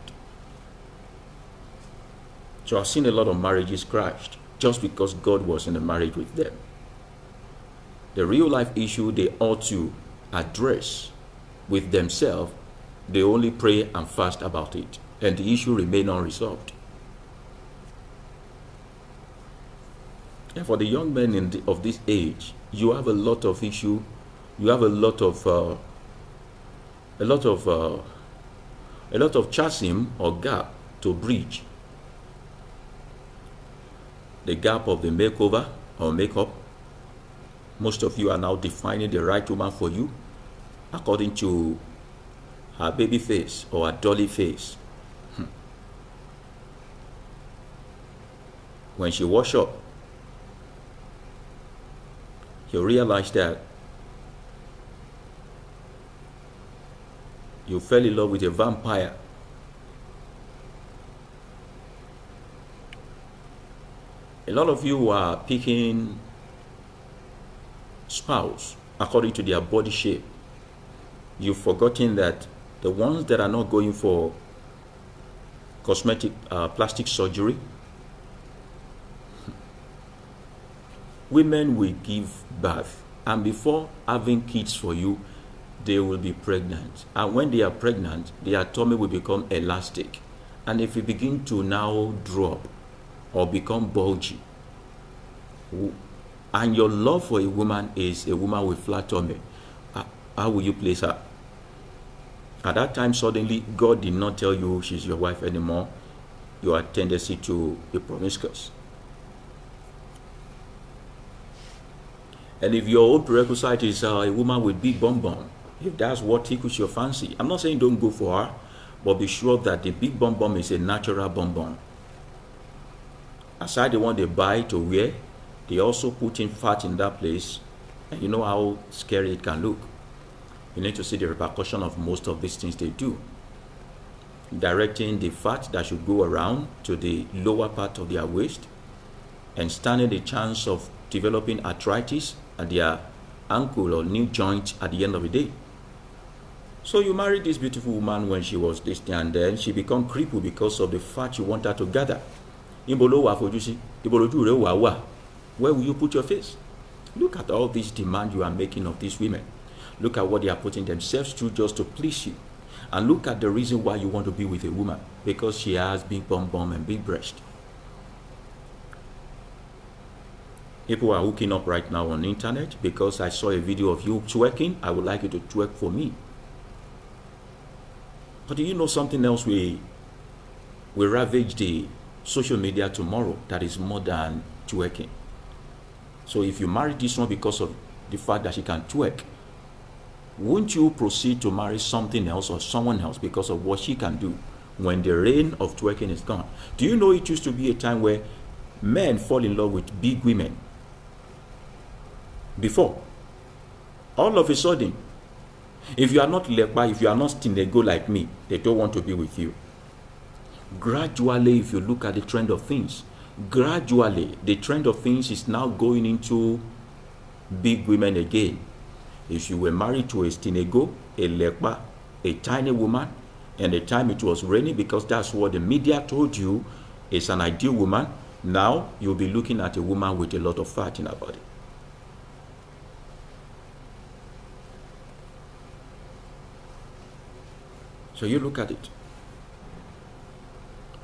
So I've seen a lot of marriages crashed just because God was in a marriage with them. The real life issue they ought to address with themselves, they only pray and fast about it, and the issue remain unresolved. And for the young men of this age, you have a lot of issue. You have a lot of chasm or gap to bridge. The gap of the makeover or makeup. Most of you are now defining the right woman for you according to her baby face or her dolly face. When she wash up, you realize that you fell in love with a vampire. A lot of you are picking spouse according to their body shape. You've forgotten that the ones that are not going for cosmetic plastic surgery, women will give birth, and before having kids for you, they will be pregnant. And when they are pregnant, their tummy will become elastic. And if it begin to now drop or become bulgy, and your love for a woman is a woman with flat tummy, how will you place her? At that time, suddenly, God did not tell you she's your wife anymore. Your tendency to be promiscuous. And if your own prerequisite is a woman with big bum bum, if that's what tickles your fancy, I'm not saying don't go for her, but be sure that the big bum bum is a natural bum bum. Aside the one they buy to wear, they also put in fat in that place, and you know how scary it can look. You need to see the repercussion of most of these things they do. Directing the fat that should go around to the lower part of their waist, and standing the chance of developing arthritis at their ankle or knee joint at the end of the day. So you married this beautiful woman when she was this thing, and then she become crippled because of the fat you want her to gather. Where will you put your face? Look at all this demand you are making of these women. Look at what they are putting themselves through just to please you. And look at the reason why you want to be with a woman. Because she has big bum bum and big breast. People are hooking up right now on the internet because I saw a video of you twerking. I would like you to twerk for me. But do you know something else? We ravage the social media tomorrow that is more than twerking. So if you marry this one because of the fact that she can twerk, won't you proceed to marry something else or someone else because of what she can do when the reign of twerking is gone? Do you know it used to be a time where men fall in love with big women? Before, all of a sudden, if you are not lepa, if you are not stinego like me, they don't want to be with you. Gradually, if you look at the trend of things, gradually the trend of things is now going into big women again. If you were married to a stinego, a lepa, a tiny woman, and the time it was raining because that's what the media told you is an ideal woman, now you'll be looking at a woman with a lot of fat in her body. So you look at it.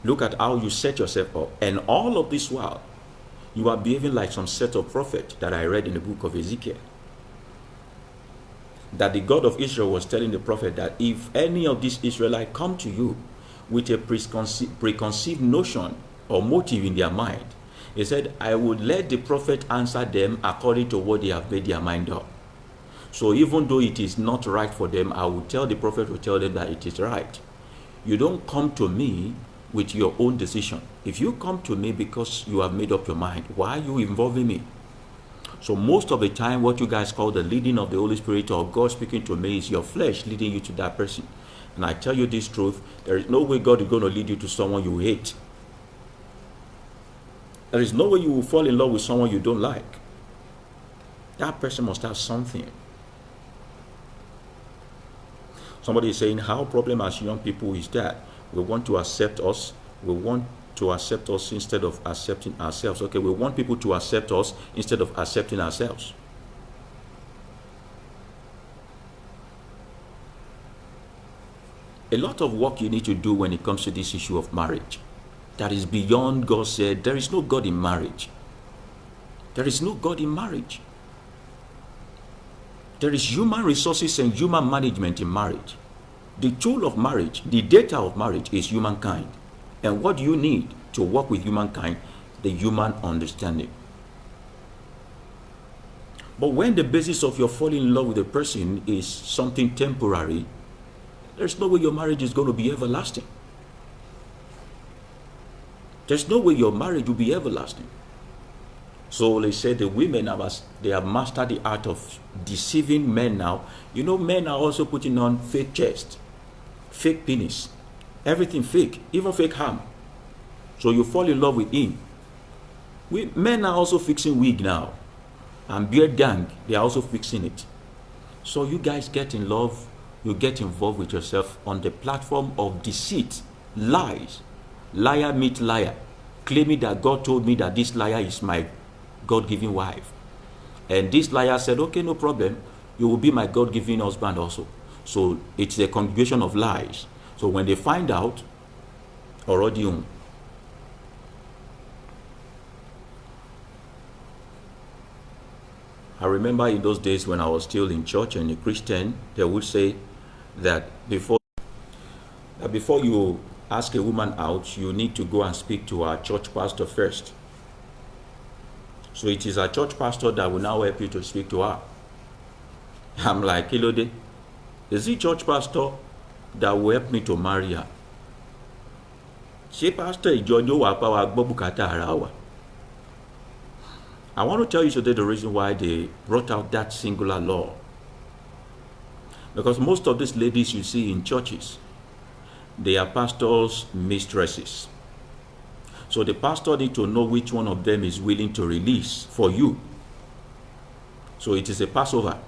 Look at how you set yourself up. And all of this while, you are behaving like some set of prophet that I read in the book of Ezekiel. That the God of Israel was telling the prophet that if any of these Israelites come to you with a preconceived notion or motive in their mind, he said, I would let the prophet answer them according to what they have made their mind up. So even though it is not right for them, I will tell the prophet to tell them that it is right. You don't come to me with your own decision. If you come to me because you have made up your mind, why are you involving me? So most of the time, what you guys call the leading of the Holy Spirit or God speaking to me is your flesh leading you to that person. And I tell you this truth, there is no way God is going to lead you to someone you hate. There is no way you will fall in love with someone you don't like. That person must have something. Somebody is saying, how problem as young people is that we want to accept us. We want to accept us instead of accepting ourselves. Okay, we want people to accept us instead of accepting ourselves. A lot of work you need to do when it comes to this issue of marriage. That is beyond God said. There is no God in marriage. There is no God in marriage. There is human resources and human management in marriage. The tool of marriage, the data of marriage is humankind. And what do you need to work with humankind? The human understanding. But when the basis of your falling in love with a person is something temporary, there's no way your marriage is going to be everlasting. There's no way your marriage will be everlasting. So they say the women they have mastered the art of deceiving men now. You know, men are also putting on fake chest, fake penis, everything fake, even fake ham. So you fall in love with him. Men are also fixing wig now. And beard gang, they are also fixing it. So you guys get in love, you get involved with yourself on the platform of deceit, lies. Liar meet liar, claiming that God told me that this liar is my God-given wife. And this liar said, okay, no problem. You will be my God-given husband also. So it's a congregation of lies. So when they find out, already on. I remember in those days when I was still in church and a Christian, they would say that before before you ask a woman out, you need to go and speak to our church pastor first. So it is our church pastor that will now help you to speak to her. I'm like, Kilode, is it church pastor that will help me to marry her? She pastor Ijojo wa pa wa gbo bukata ara wa. I want to tell you today the reason why they brought out that singular law. Because most of these ladies you see in churches, they are pastors' mistresses. So the pastor needs to know which one of them is willing to release for you. So it is a Passover,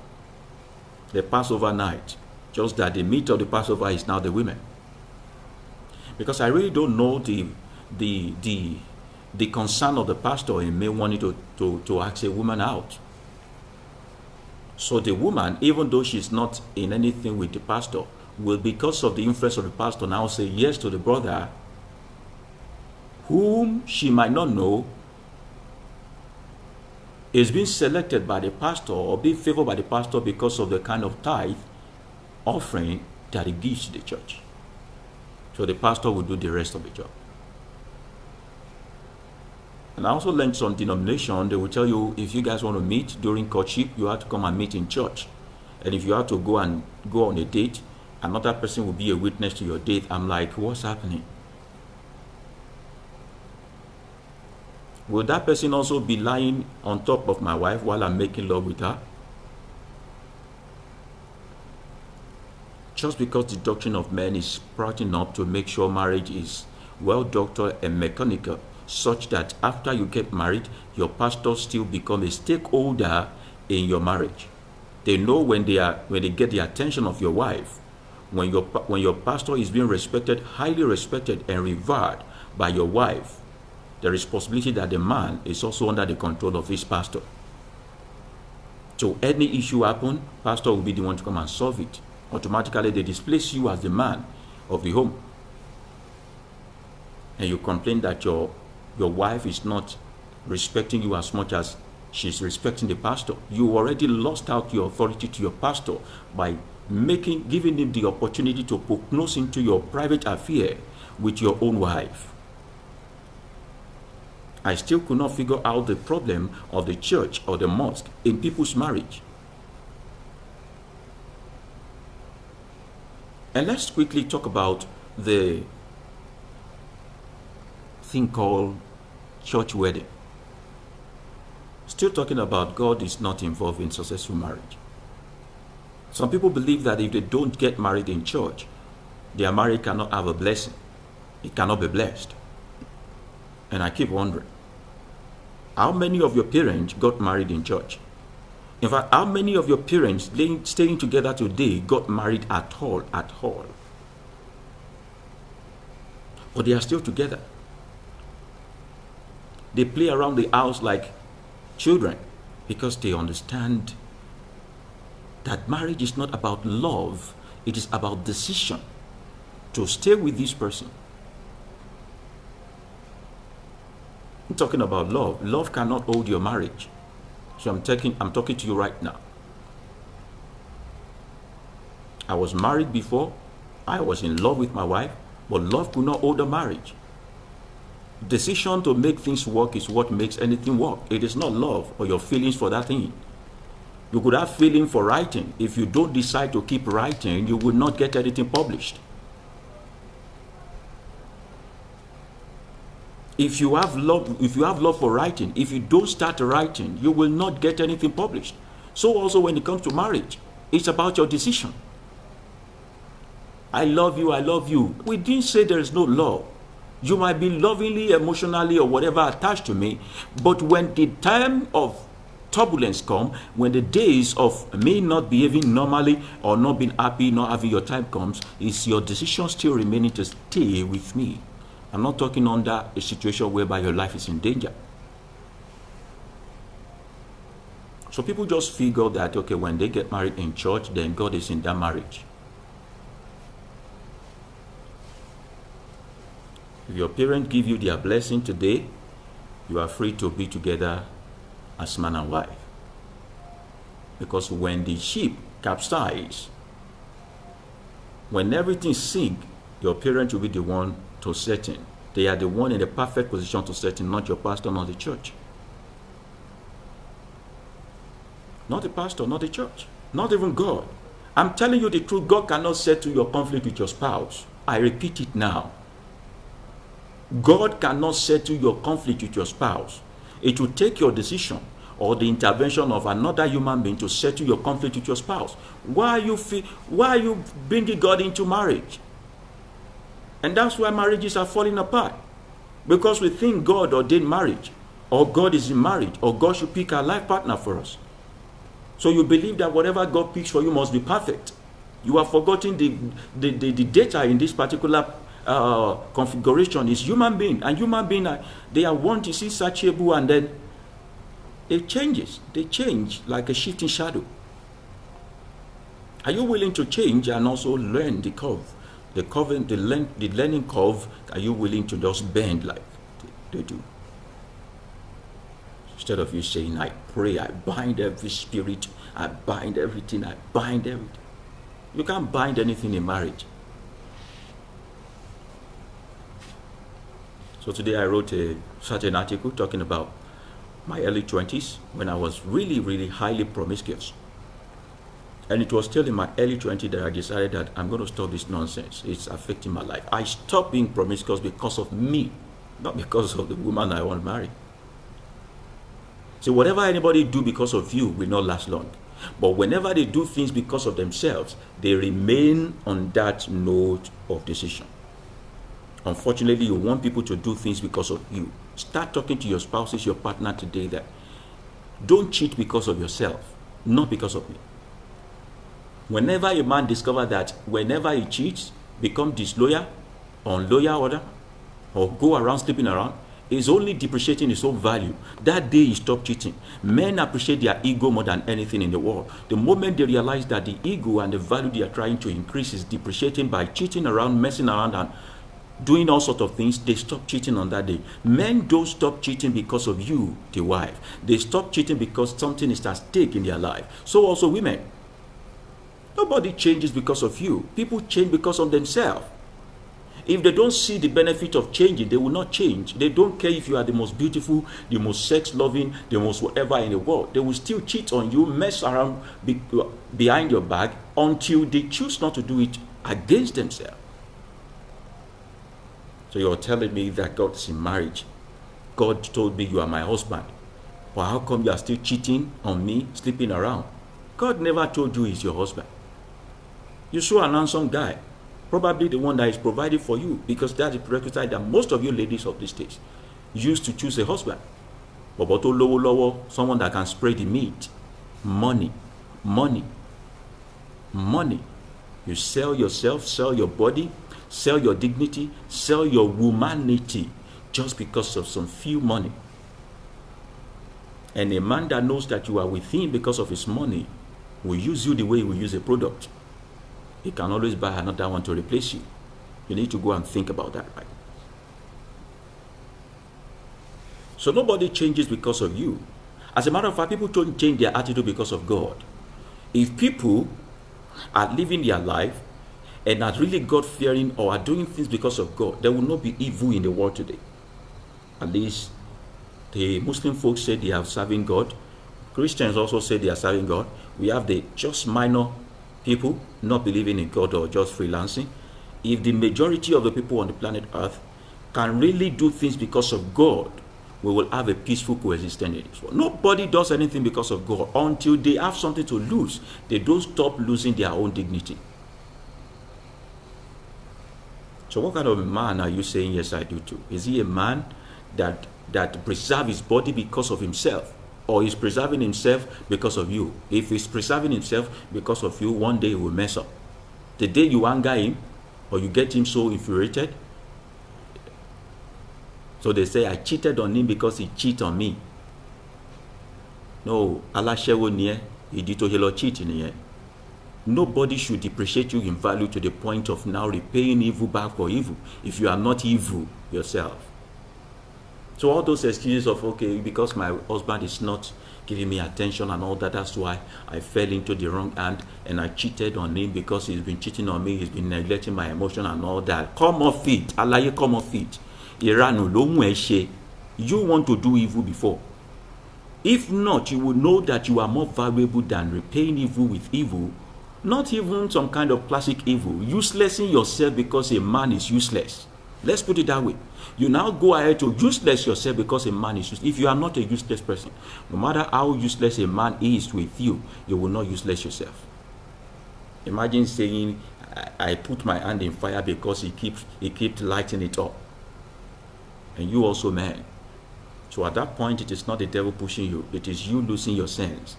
the Passover night. Just that the meat of the Passover is now the women. Because I really don't know the concern of the pastor in me wanting to ask a woman out. So the woman, even though she's not in anything with the pastor, will, because of the influence of the pastor, now say yes to the brother whom she might not know is being selected by the pastor or being favored by the pastor because of the kind of tithe offering that he gives to the church. So the pastor will do the rest of the job. And I also learned some denomination, they will tell you if you guys want to meet during courtship, you have to come and meet in church. And if you have to go on a date, another person will be a witness to your date. I'm like, what's happening? Will that person also be lying on top of my wife while I'm making love with her? Just because the doctrine of men is sprouting up to make sure marriage is well doctored and mechanical, such that after you get married, your pastor still become a stakeholder in your marriage. They know when they get the attention of your wife, when your pastor is being respected, highly respected and revered by your wife, there is possibility that the man is also under the control of his pastor. So any issue happen, pastor will be the one to come and solve it. Automatically they displace you as the man of the home. And you complain that your wife is not respecting you as much as she's respecting the pastor. You already lost out your authority to your pastor by giving him the opportunity to poke nose into your private affair with your own wife. I still could not figure out the problem of the church or the mosque in people's marriage. And let's quickly talk about the thing called church wedding. Still talking about God is not involved in successful marriage. Some people believe that if they don't get married in church, their marriage cannot have a blessing. It cannot be blessed. And I keep wondering, how many of your parents got married in church? In fact, how many of your parents staying together today got married at all? But they are still together. They play around the house like children because they understand that marriage is not about love, it is about decision to stay with this person. I'm talking about love. Love cannot hold your marriage. So I'm talking to you right now. I was married before. I was in love with my wife, but love could not hold a marriage. Decision to make things work is what makes anything work. It is not love or your feelings for that thing. You could have feeling for writing. If you don't decide to keep writing, you will not get anything published. If you have love for writing, if you don't start writing, you will not get anything published. So also when it comes to marriage, it's about your decision. I love you, I love you. We didn't say there is no love. You might be lovingly, emotionally, or whatever attached to me, but when the time of turbulence comes, when the days of me not behaving normally or not being happy, not having your time comes, is your decision still remaining to stay with me? I'm not talking under a situation whereby your life is in danger. So people just figure that, okay, when they get married in church, then God is in that marriage. If your parents give you their blessing today, you are free to be together as man and wife. Because when the ship capsize, when everything sinks, Your parents will be the one to settle. They are the one in the perfect position to settle, not your pastor, not the church. Not the pastor, not the church, not even God. I'm telling you the truth, God cannot settle your conflict with your spouse. I repeat it now. God cannot settle your conflict with your spouse. It will take your decision or the intervention of another human being to settle your conflict with your spouse. Why are you bringing God into marriage? And that's why marriages are falling apart. Because we think God ordained marriage, or God is in marriage, or God should pick a life partner for us. So you believe that whatever God picks for you must be perfect. You are forgetting the data in this particular configuration is human being. And human being, they are want to see searchable, and then it changes. They change like a shifting shadow. Are you willing to change and also learn the curve? The learning curve, are you willing to just bend like they do? Instead of you saying, I pray, I bind every spirit, I bind everything, I bind everything. You can't bind anything in marriage. So today I wrote a certain article talking about my early 20s when I was really, really highly promiscuous. And it was still in my early 20s that I decided that I'm going to stop this nonsense. It's affecting my life. I stopped being promiscuous because of me, not because of the woman I want to marry. So whatever anybody do because of you will not last long. But whenever they do things because of themselves, they remain on that note of decision. Unfortunately, you want people to do things because of you. Start talking to your spouses, your partner today that don't cheat because of yourself, not because of me. Whenever a man discovers that whenever he cheats, become disloyal, unloyal, or go around sleeping around, is only depreciating his own value. That day he stopped cheating. Men appreciate their ego more than anything in the world. The moment they realize that the ego and the value they are trying to increase is depreciating by cheating around, messing around, and doing all sorts of things, they stop cheating on that day. Men don't stop cheating because of you, the wife. They stop cheating because something is at stake in their life. So also women. Nobody changes because of you. People change because of themselves. If they don't see the benefit of changing, they will not change. They don't care if you are the most beautiful, the most sex-loving, the most whatever in the world. They will still cheat on you, mess around behind your back until they choose not to do it against themselves. So you're telling me that God is in marriage. God told me you are my husband. But how come you are still cheating on me, sleeping around? God never told you he's your husband. You saw an handsome guy, probably the one that is provided for you, because that's the prerequisite that most of you ladies of these days use to choose a husband. But someone that can spread the meat. Money. You sell yourself, sell your body, sell your dignity, sell your humanity just because of some few money. And a man that knows that you are with him because of his money will use you the way he will use a product. He can always buy another one to replace you. You need to go and think about that, right? So nobody changes because of you. As a matter of fact, people don't change their attitude because of God. If people are living their life and are really God-fearing or are doing things because of God, there will not be evil in the world today. At least the Muslim folks say they are serving God. Christians also say they are serving God. We have the just minor people not believing in God or just freelancing. If the majority of the people on the planet Earth can really do things because of God, we will have a peaceful coexistence in this world. Nobody does anything because of God until they have something to lose. They don't stop losing their own dignity. So what kind of a man are you saying yes I do to? Is he a man that preserves his body because of himself? Or is preserving himself because of you? If he's preserving himself because of you, one day he will mess up. The day you anger him or you get him so infuriated, so they say, I cheated on him because he cheated on me. No, Allah shewo niye, idito helo cheat niye. Nobody should depreciate you in value to the point of now repaying evil back for evil if you are not evil yourself. So all those excuses of, okay, because my husband is not giving me attention and all that, that's why I fell into the wrong hand and I cheated on him because he's been cheating on me, he's been neglecting my emotion and all that. Come off it. Alaye, come off it. Iranu, lo mu eshe. You want to do evil before. If not, you will know that you are more valuable than repaying evil with evil. Not even some kind of classic evil. Uselessing yourself because a man is useless. Let's put it that way. You now go ahead to useless yourself because a man is useless. If you are not a useless person, no matter how useless a man is with you, you will not useless yourself. Imagine saying, I put my hand in fire because he keeps lighting it up. And you also, man. So at that point, it is not the devil pushing you. It is you losing your sense.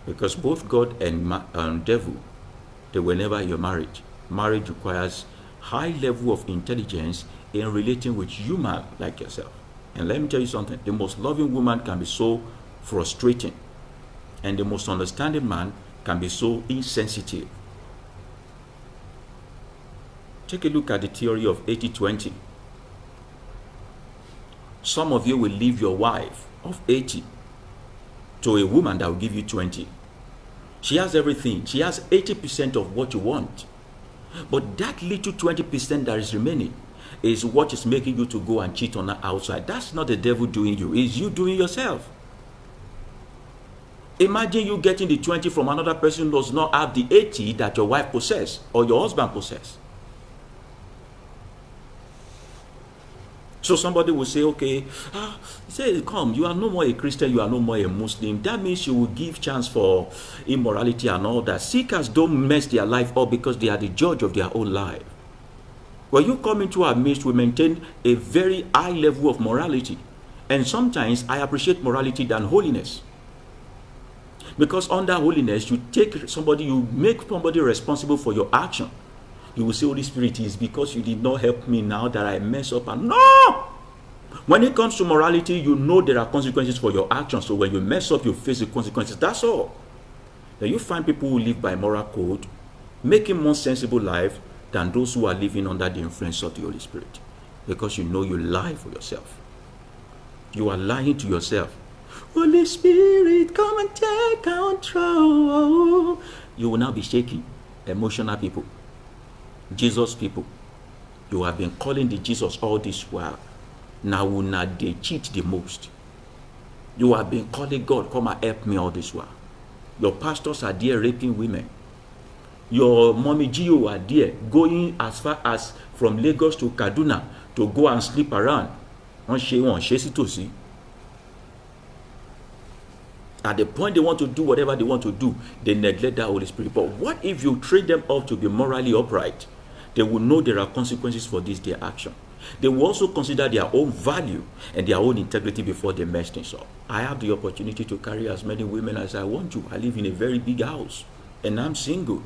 Because both God and devil, they were never in your marriage. Marriage requires high level of intelligence in relating with human like yourself. And let me tell you something. The most loving woman can be so frustrating. And the most understanding man can be so insensitive. Take a look at the theory of 80-20. Some of you will leave your wife of 80 to a woman that will give you 20. She has everything. She has 80% of what you want. But that little 20% that is remaining is what is making you to go and cheat on her outside. That's not the devil doing you. It's you doing yourself. Imagine you getting the 20 from another person who does not have the 80 that your wife possesses or your husband possesses. So somebody will say, okay, say, come, you are no more a Christian, you are no more a Muslim. That means you will give chance for immorality and all that. Seekers don't mess their life up because they are the judge of their own life. When you come into our midst, we maintain a very high level of morality. And sometimes I appreciate morality than holiness. Because under holiness, you take somebody, you make somebody responsible for your action. You will say, Holy Spirit, is because you did not help me now that I mess up. And no! When it comes to morality, you know there are consequences for your actions. So when you mess up, you face the consequences. That's all. Then you find people who live by moral code, making more sensible life than those who are living under the influence of the Holy Spirit. Because you know you lie for yourself. You are lying to yourself. Holy Spirit, come and take control. You will now be shaking. Emotional people. Jesus people, you have been calling the Jesus all this while. Now they cheat the most. You have been calling God, come and help me all this while. Your pastors are there raping women. Your mommy Gio are there going as far as from Lagos to Kaduna to go and sleep around. At the point they want to do whatever they want to do, they neglect the Holy Spirit. But what if you train them up to be morally upright? They will know there are consequences for this, their action. They will also consider their own value and their own integrity before they mess things up. I have the opportunity to carry as many women as I want to. I live in a very big house and I'm single.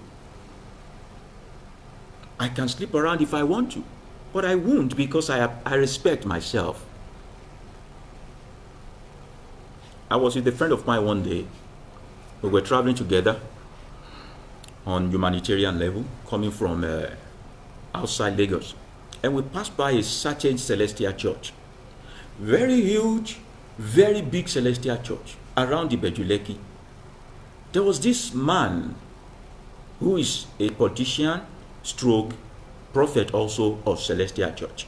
I can sleep around if I want to, but I won't because I respect myself. I was with a friend of mine one day. We were traveling together on humanitarian level, coming from outside Lagos. And we passed by a certain celestial church. Very huge, very big celestial church around the Bejuleki. There was this man who is a politician, stroke, prophet also of celestial church.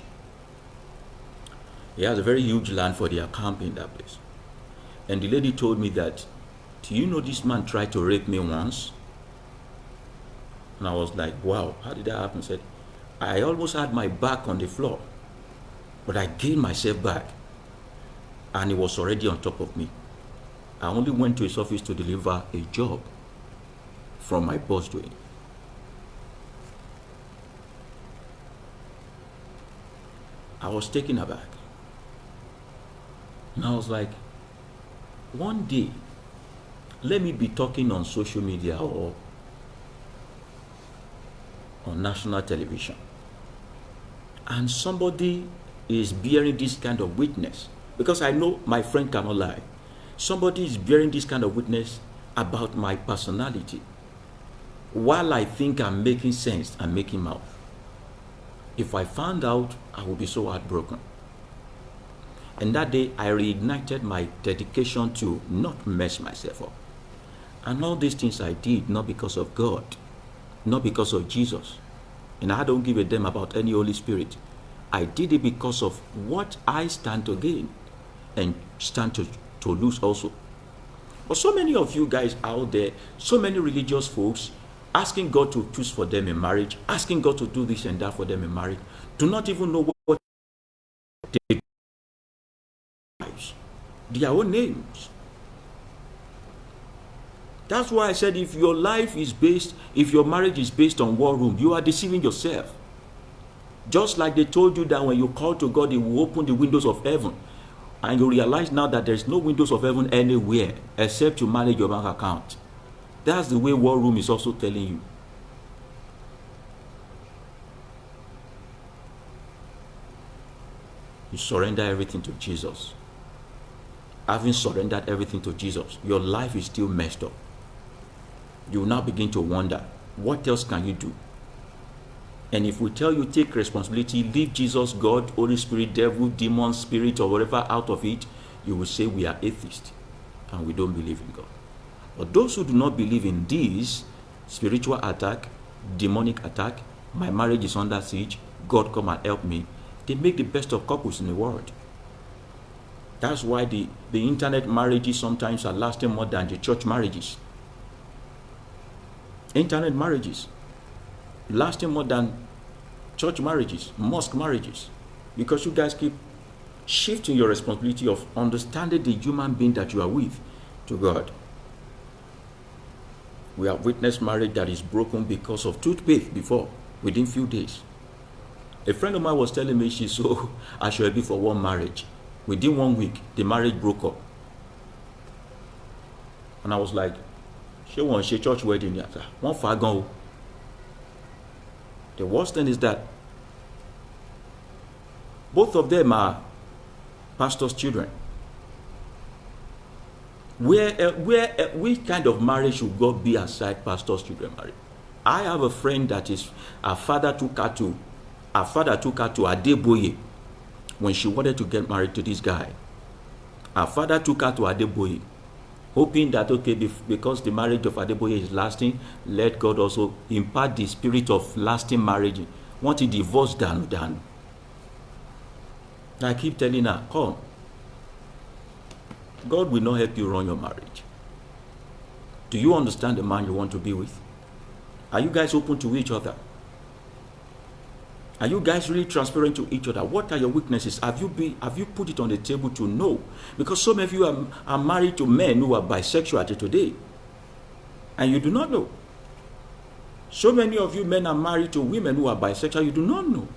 He has a very huge land for their camp in that place. And the lady told me that, do you know this man tried to rape me once? And I was like, wow, how did that happen? He said, I almost had my back on the floor, but I gained myself back. And he was already on top of me. I only went to his office to deliver a job from my boss to him. I was taken aback. And I was like, one day, let me be talking on social media or on national television, and somebody is bearing this kind of witness, because I know my friend cannot lie. Somebody is bearing this kind of witness about my personality, while I think I'm making sense and making mouth. If I found out, I would be so heartbroken. And that day, I reignited my dedication to not mess myself up. And all these things I did not because of God, not because of Jesus. And I don't give a damn about any Holy Spirit. I did it because of what I stand to gain and stand to lose also. But so many of you guys out there, so many religious folks, asking God to choose for them in marriage, asking God to do this and that for them in marriage, do not even know what they lives, their own names. That's why I said if your life is based, if your marriage is based on war room, you are deceiving yourself. Just like they told you that when you call to God, He will open the windows of heaven. And you realize now that there's no windows of heaven anywhere except you manage your bank account. That's the way war room is also telling you. You surrender everything to Jesus. Having surrendered everything to Jesus, your life is still messed up. You will now begin to wonder, what else can you do? And if we tell you take responsibility, leave Jesus, God, Holy Spirit, devil, demon, spirit, or whatever out of it, you will say we are atheists and we don't believe in God. But those who do not believe in this spiritual attack, demonic attack, my marriage is under siege, God come and help me, they make the best of couples in the world. That's why the internet marriages sometimes are lasting more than the church marriages. Internet marriages lasting more than church marriages, mosque marriages, because you guys keep shifting your responsibility of understanding the human being that you are with to God. We have witnessed marriage that is broken because of toothpaste before, within few days. A friend of mine was telling me she's so assured for one marriage. Within 1 week, the marriage broke up. And I was like, she wants a church wedding. One far gone. The worst thing is that both of them are pastors' children. Which kind of marriage should God be aside pastors' children marriage? I have a friend that is, her father took her to Adeboye when she wanted to get married to this guy. Her father took her to Adeboye, hoping that, okay, because the marriage of Adeboye is lasting, let God also impart the spirit of lasting marriage. Want to divorce Dan. I keep telling her, come. God will not help you run your marriage. Do you understand the man you want to be with? Are you guys open to each other? Are you guys really transparent to each other? What are your weaknesses? Have you put it on the table to know? Because some of you are married to men who are bisexual today, and you do not know. So many of you men are married to women who are bisexual, you do not know.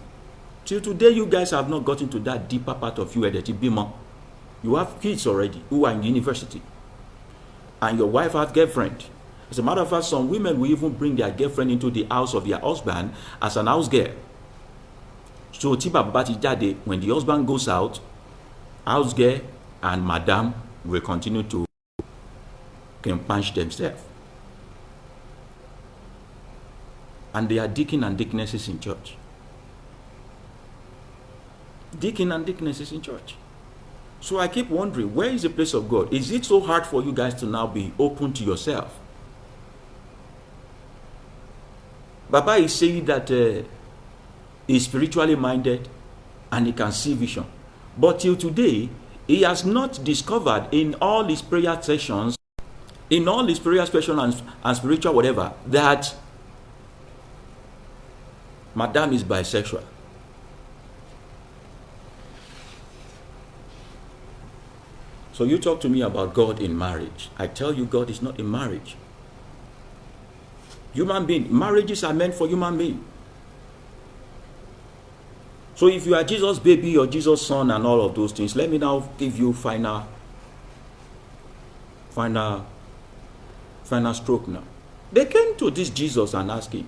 Till today, you guys have not gotten to that deeper part of you that you have kids already who are in university, and your wife has girlfriend. As a matter of fact, some women will even bring their girlfriend into the house of their husband as an house girl. So when the husband goes out, house girl and madam will continue to punch themselves. And they are deacon and deaconesses in church. Deacon and deaconesses in church. So I keep wondering, where is the place of God? Is it so hard for you guys to now be open to yourself? Baba is saying that he's spiritually minded and he can see vision. But till today, he has not discovered in all his prayer sessions, and spiritual whatever, that Madam is bisexual. So you talk to me about God in marriage. I tell you, God is not in marriage. Human being, marriages are meant for human being. So if you are Jesus' baby or Jesus' son and all of those things, let me now give you final stroke now. They came to this Jesus and asked him,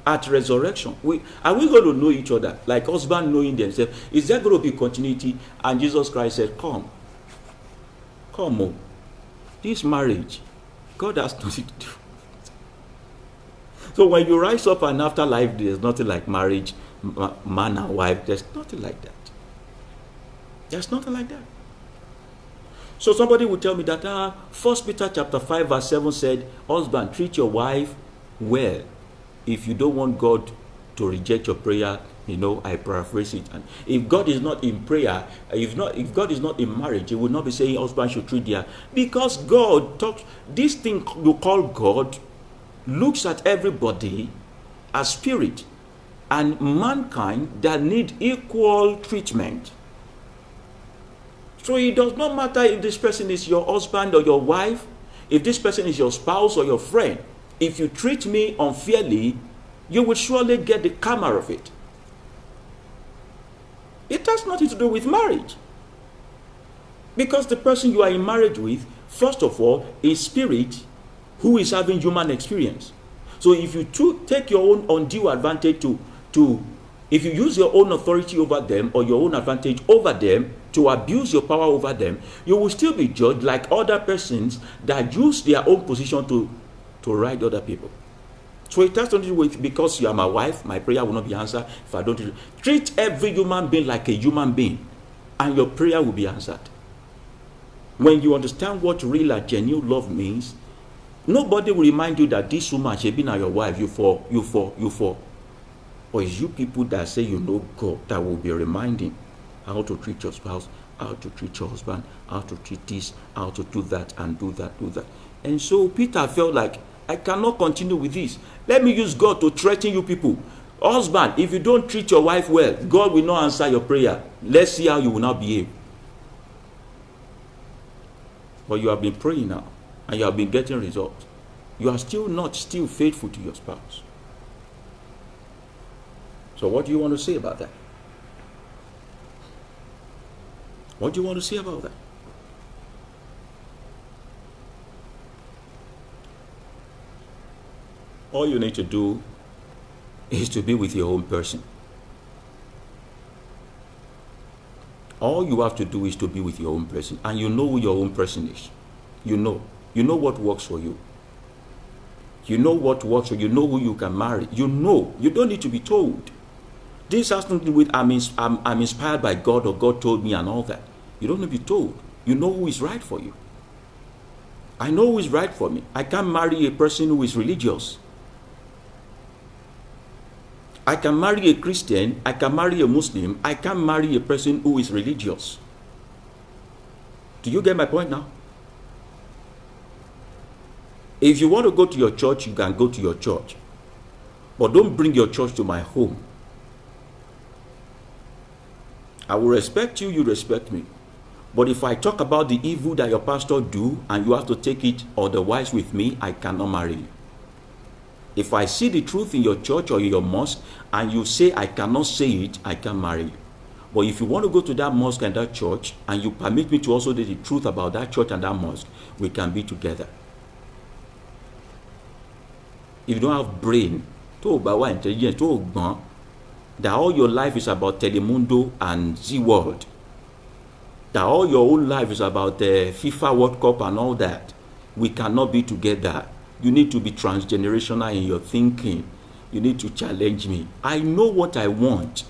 at resurrection, are we going to know each other like husband knowing themselves? Is there going to be continuity? And Jesus Christ said, come on. This marriage, God has nothing to do. So when you rise up and afterlife, there's nothing like marriage, man and wife. There's nothing like that. There's nothing like that. So somebody will tell me that 1 Peter chapter 5 verse 7 said, husband, treat your wife well. If you don't want God to reject your prayer, I paraphrase it. And if God is not in prayer, if God is not in marriage, he will not be saying husband should treat their, because God talks, this thing you call God looks at everybody as spirit and mankind that need equal treatment. So it does not matter if this person is your husband or your wife, if this person is your spouse or your friend. If you treat me unfairly, you will surely get the karma of it. It has nothing to do with marriage. Because the person you are in marriage with, first of all, is spirit who is having human experience. So if you take your own undue advantage if you use your own authority over them or your own advantage over them to abuse your power over them, you will still be judged like other persons that use their own position to ride other people. So it has to do with, because you are my wife, my prayer will not be answered if I don't treat every human being like a human being, and your prayer will be answered. When you understand what real and genuine love means, nobody will remind you that this woman should be now your wife, you fall. Or it's you people that say you know God that will be reminding how to treat your spouse, how to treat your husband, how to treat this, how to do that, and do that. And so Peter felt like, I cannot continue with this. Let me use God to threaten you people. Husband, if you don't treat your wife well, God will not answer your prayer. Let's see how you will now behave. But you have been praying now, and you have been getting results. You are still not faithful to your spouse. So what do you want to say about that? What do you want to say about that? All you need to do is to be with your own person. All you have to do is to be with your own person. And you know who your own person is. You know what works for you. You know what works for you. You know who you can marry. You know. You don't need to be told. This has nothing to do with I'm inspired by God or God told me and all that. You don't need to be told. You know who is right for you. I know who is right for me. I can't marry a person who is religious. I can marry a Christian. I can marry a Muslim. I can't marry a person who is religious. Do you get my point now? If you want to go to your church, you can go to your church. But don't bring your church to my home. I will respect you, you respect me. But if I talk about the evil that your pastor do and you have to take it otherwise with me, I cannot marry you. If I see the truth in your church or in your mosque and you say I cannot say it, I can marry you. But if you want to go to that mosque and that church and you permit me to also say the truth about that church and that mosque, we can be together. If you don't have brain, intelligence, that all your life is about Telemundo and Z-World, that all your own life is about the FIFA World Cup and all that, we cannot be together. You need to be transgenerational in your thinking. You need to challenge me. I know what I want.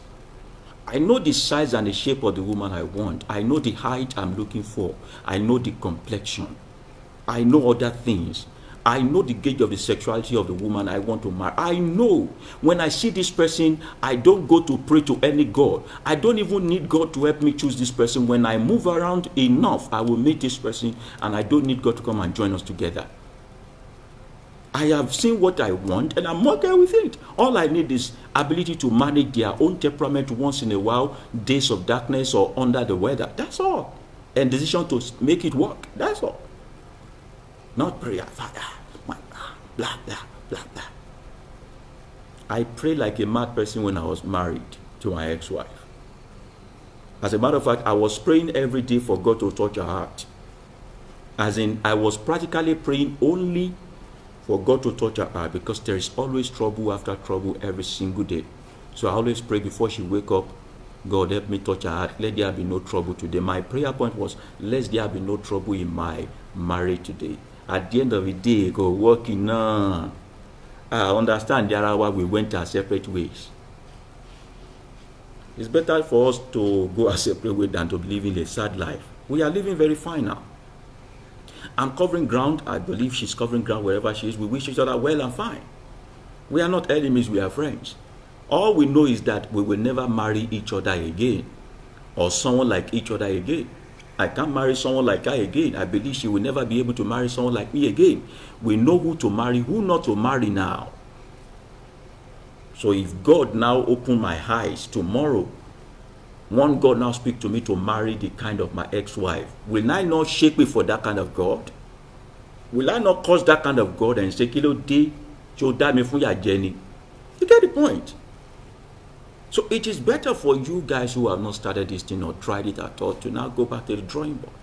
I know the size and the shape of the woman I want. I know the height I'm looking for. I know the complexion. I know other things. I know the gauge of the sexuality of the woman I want to marry. I know when I see this person, I don't go to pray to any God. I don't even need God to help me choose this person. When I move around enough, I will meet this person and I don't need God to come and join us together. I have seen what I want and I'm okay with it. All I need is ability to manage their own temperament once in a while, days of darkness or under the weather. That's all. And decision to make it work. That's all. Not prayer, Father, blah, blah, blah, blah. I prayed like a mad person when I was married to my ex-wife. As a matter of fact, I was praying every day for God to touch her heart. As in, I was practically praying only for God to touch her heart because there is always trouble after trouble every single day. So I always pray before she wake up, God help me touch her heart. Let there be no trouble today. My prayer point was, let there be no trouble in my marriage today. At the end of the day, go working on. I understand there are why we went our separate ways. It's better for us to go a separate way than to be living a sad life. We are living very fine now. I'm covering ground. I believe she's covering ground wherever she is. We wish each other well and fine. We are not enemies, we are friends. All we know is that we will never marry each other again, or someone like each other again. I can't marry someone like her again. I believe she will never be able to marry someone like me again. We know who to marry, who not to marry now. So if God now open my eyes tomorrow, one God now speak to me to marry the kind of my ex-wife, will I not shake me for that kind of God? Will I not curse that kind of God and say, Kilo day, you get the point? So it is better for you guys who have not started this thing or tried it at all to now go back to the drawing board.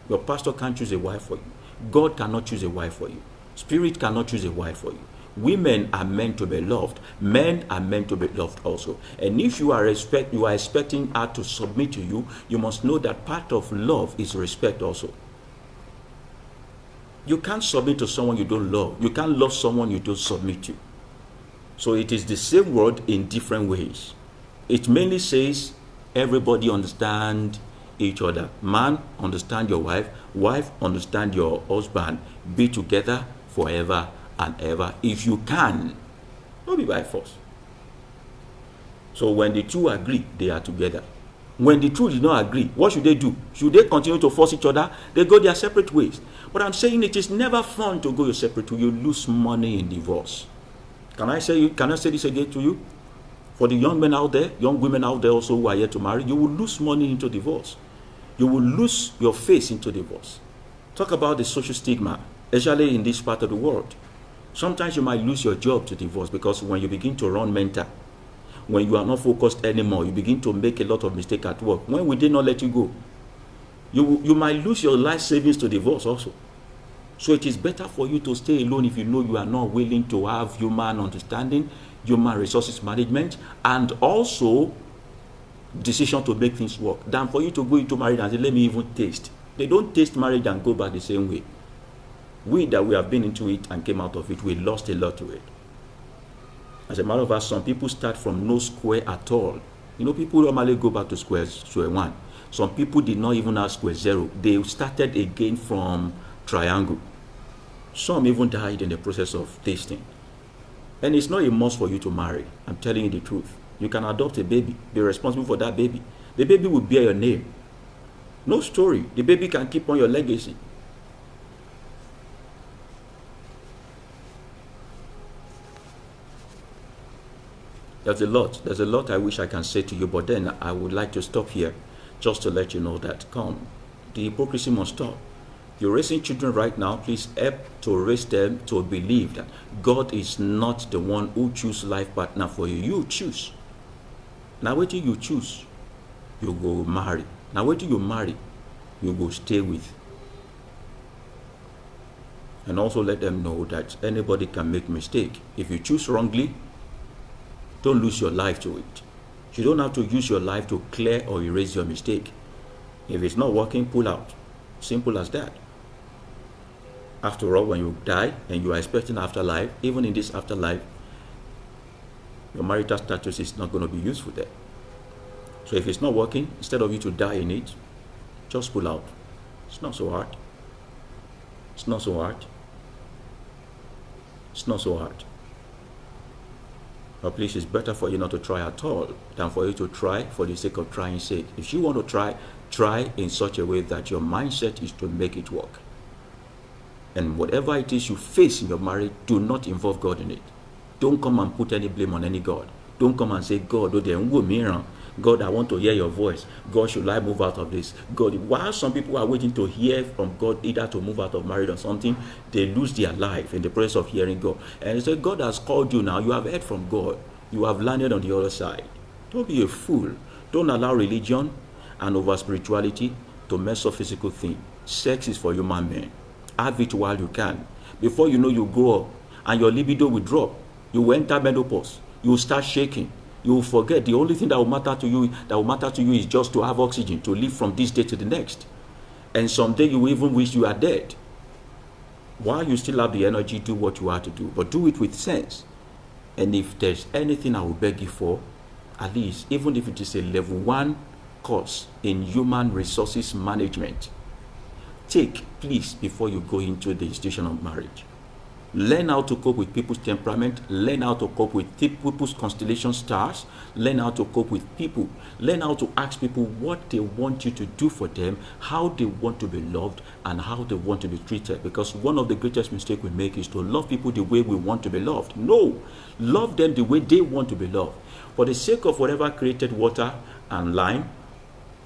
Your pastor can't choose a wife for you. God cannot choose a wife for you. Spirit cannot choose a wife for you. Women are meant to be loved. Men are meant to be loved also. And if you are expecting her to submit to you, you must know that part of love is respect also. You can't submit to someone you don't love. You can't love someone you don't submit to. So it is the same word in different ways. It mainly says everybody understand each other. Man, understand your wife. Wife, understand your husband. Be together forever and ever if you can. Not be by force. So when the two agree, they are together. When the two did not agree, what should they do? Should they continue to force each other? They go their separate ways. But I'm saying it is never fun to go your separate way. You lose money in divorce. Can I say this again to you? For the young men out there, young women out there also who are yet to marry, you will lose money into divorce. You will lose your face into divorce. Talk about the social stigma, especially in this part of the world. Sometimes you might lose your job to divorce because when you begin to run mental, when you are not focused anymore, you begin to make a lot of mistakes at work. When we did not let you go, you might lose your life savings to divorce also. So it is better for you to stay alone if you know you are not willing to have human understanding, human resources management, and also decision to make things work, than for you to go into marriage and say, let me even taste. They don't taste marriage and go back the same way. We that we have been into it and came out of it, we lost a lot to it. As a matter of fact, some people start from no square at all. You know, people normally go back to square one. Some people did not even have square zero. They started again from triangle. Some even died in the process of tasting. And it's not a must for you to marry. I'm telling you the truth. You can adopt a baby. Be responsible for that baby. The baby will bear your name. No story. The baby can keep on your legacy. There's a lot I wish I can say to you, but then I would like to stop here just to let you know that, the hypocrisy must stop. You're raising children right now, please help to raise them to believe that God is not the one who chooses life partner for you. You choose. Now wait till you choose, you go marry. Now wait till you marry, you go stay with. And also let them know that anybody can make mistake. If you choose wrongly, don't lose your life to it. You don't have to use your life to clear or erase your mistake. If it's not working, pull out. Simple as that. After all, when you die and you are expecting afterlife, even in this afterlife, your marital status is not going to be useful there. So if it's not working, instead of you to die in it, just pull out. It's not so hard. It's not so hard. It's not so hard. But please, it's better for you not to try at all than for you to try for the sake of trying sake. If you want to try in such a way that your mindset is to make it work. And whatever it is you face in your marriage, do not involve God in it. Don't come and put any blame on any God. Don't come and say, God, God, I want to hear your voice. God, should I move out of this? God, while some people are waiting to hear from God, either to move out of marriage or something, they lose their life in the process of hearing God. And they say, God has called you now. You have heard from God. You have landed on the other side. Don't be a fool. Don't allow religion and over spirituality to mess up physical things. Sex is for human men. Have it while you can. Before you know, you grow up and your libido will drop. You will enter menopause. You will start shaking. You will forget the only thing that will matter to you is just to have oxygen, to live from this day to the next. And someday you will even wish you are dead. While you still have the energy, do what you have to do, but do it with sense. And if there's anything I will beg you for, at least, even if it is a level 1 course in human resources management, take, please, before you go into the institution of marriage. Learn how to cope with people's temperament. Learn how to cope with people's constellation stars. Learn how to cope with people. Learn how to ask people what they want you to do for them, how they want to be loved, and how they want to be treated. Because one of the greatest mistakes we make is to love people the way we want to be loved. No, love them the way they want to be loved. For the sake of whatever created water and lime,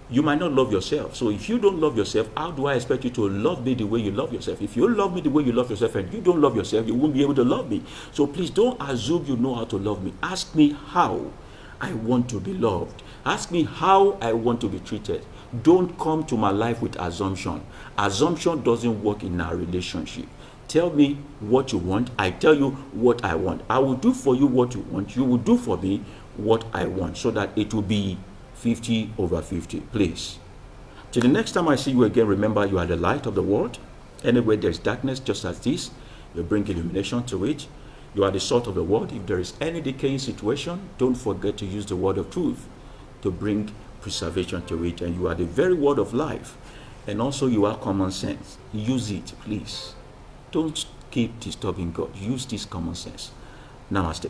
you might not love yourself. So if you don't love yourself, how do I expect you to love me the way you love yourself? If you love me the way you love yourself and you don't love yourself, you won't be able to love me. So please don't assume you know how to love me. Ask me how I want to be loved. Ask me how I want to be treated. Don't come to my life with assumption. Assumption doesn't work in our relationship. Tell me what you want. I tell you what I want. I will do for you what you want. You will do for me what I want, so that it will be 50/50, please. Till the next time I see you again, remember you are the light of the world. Anywhere there's darkness, just as this, you bring illumination to it. You are the salt of the world. If there is any decaying situation, don't forget to use the word of truth to bring preservation to it. And you are the very word of life. And also you are common sense. Use it, please. Don't keep disturbing God. Use this common sense. Namaste.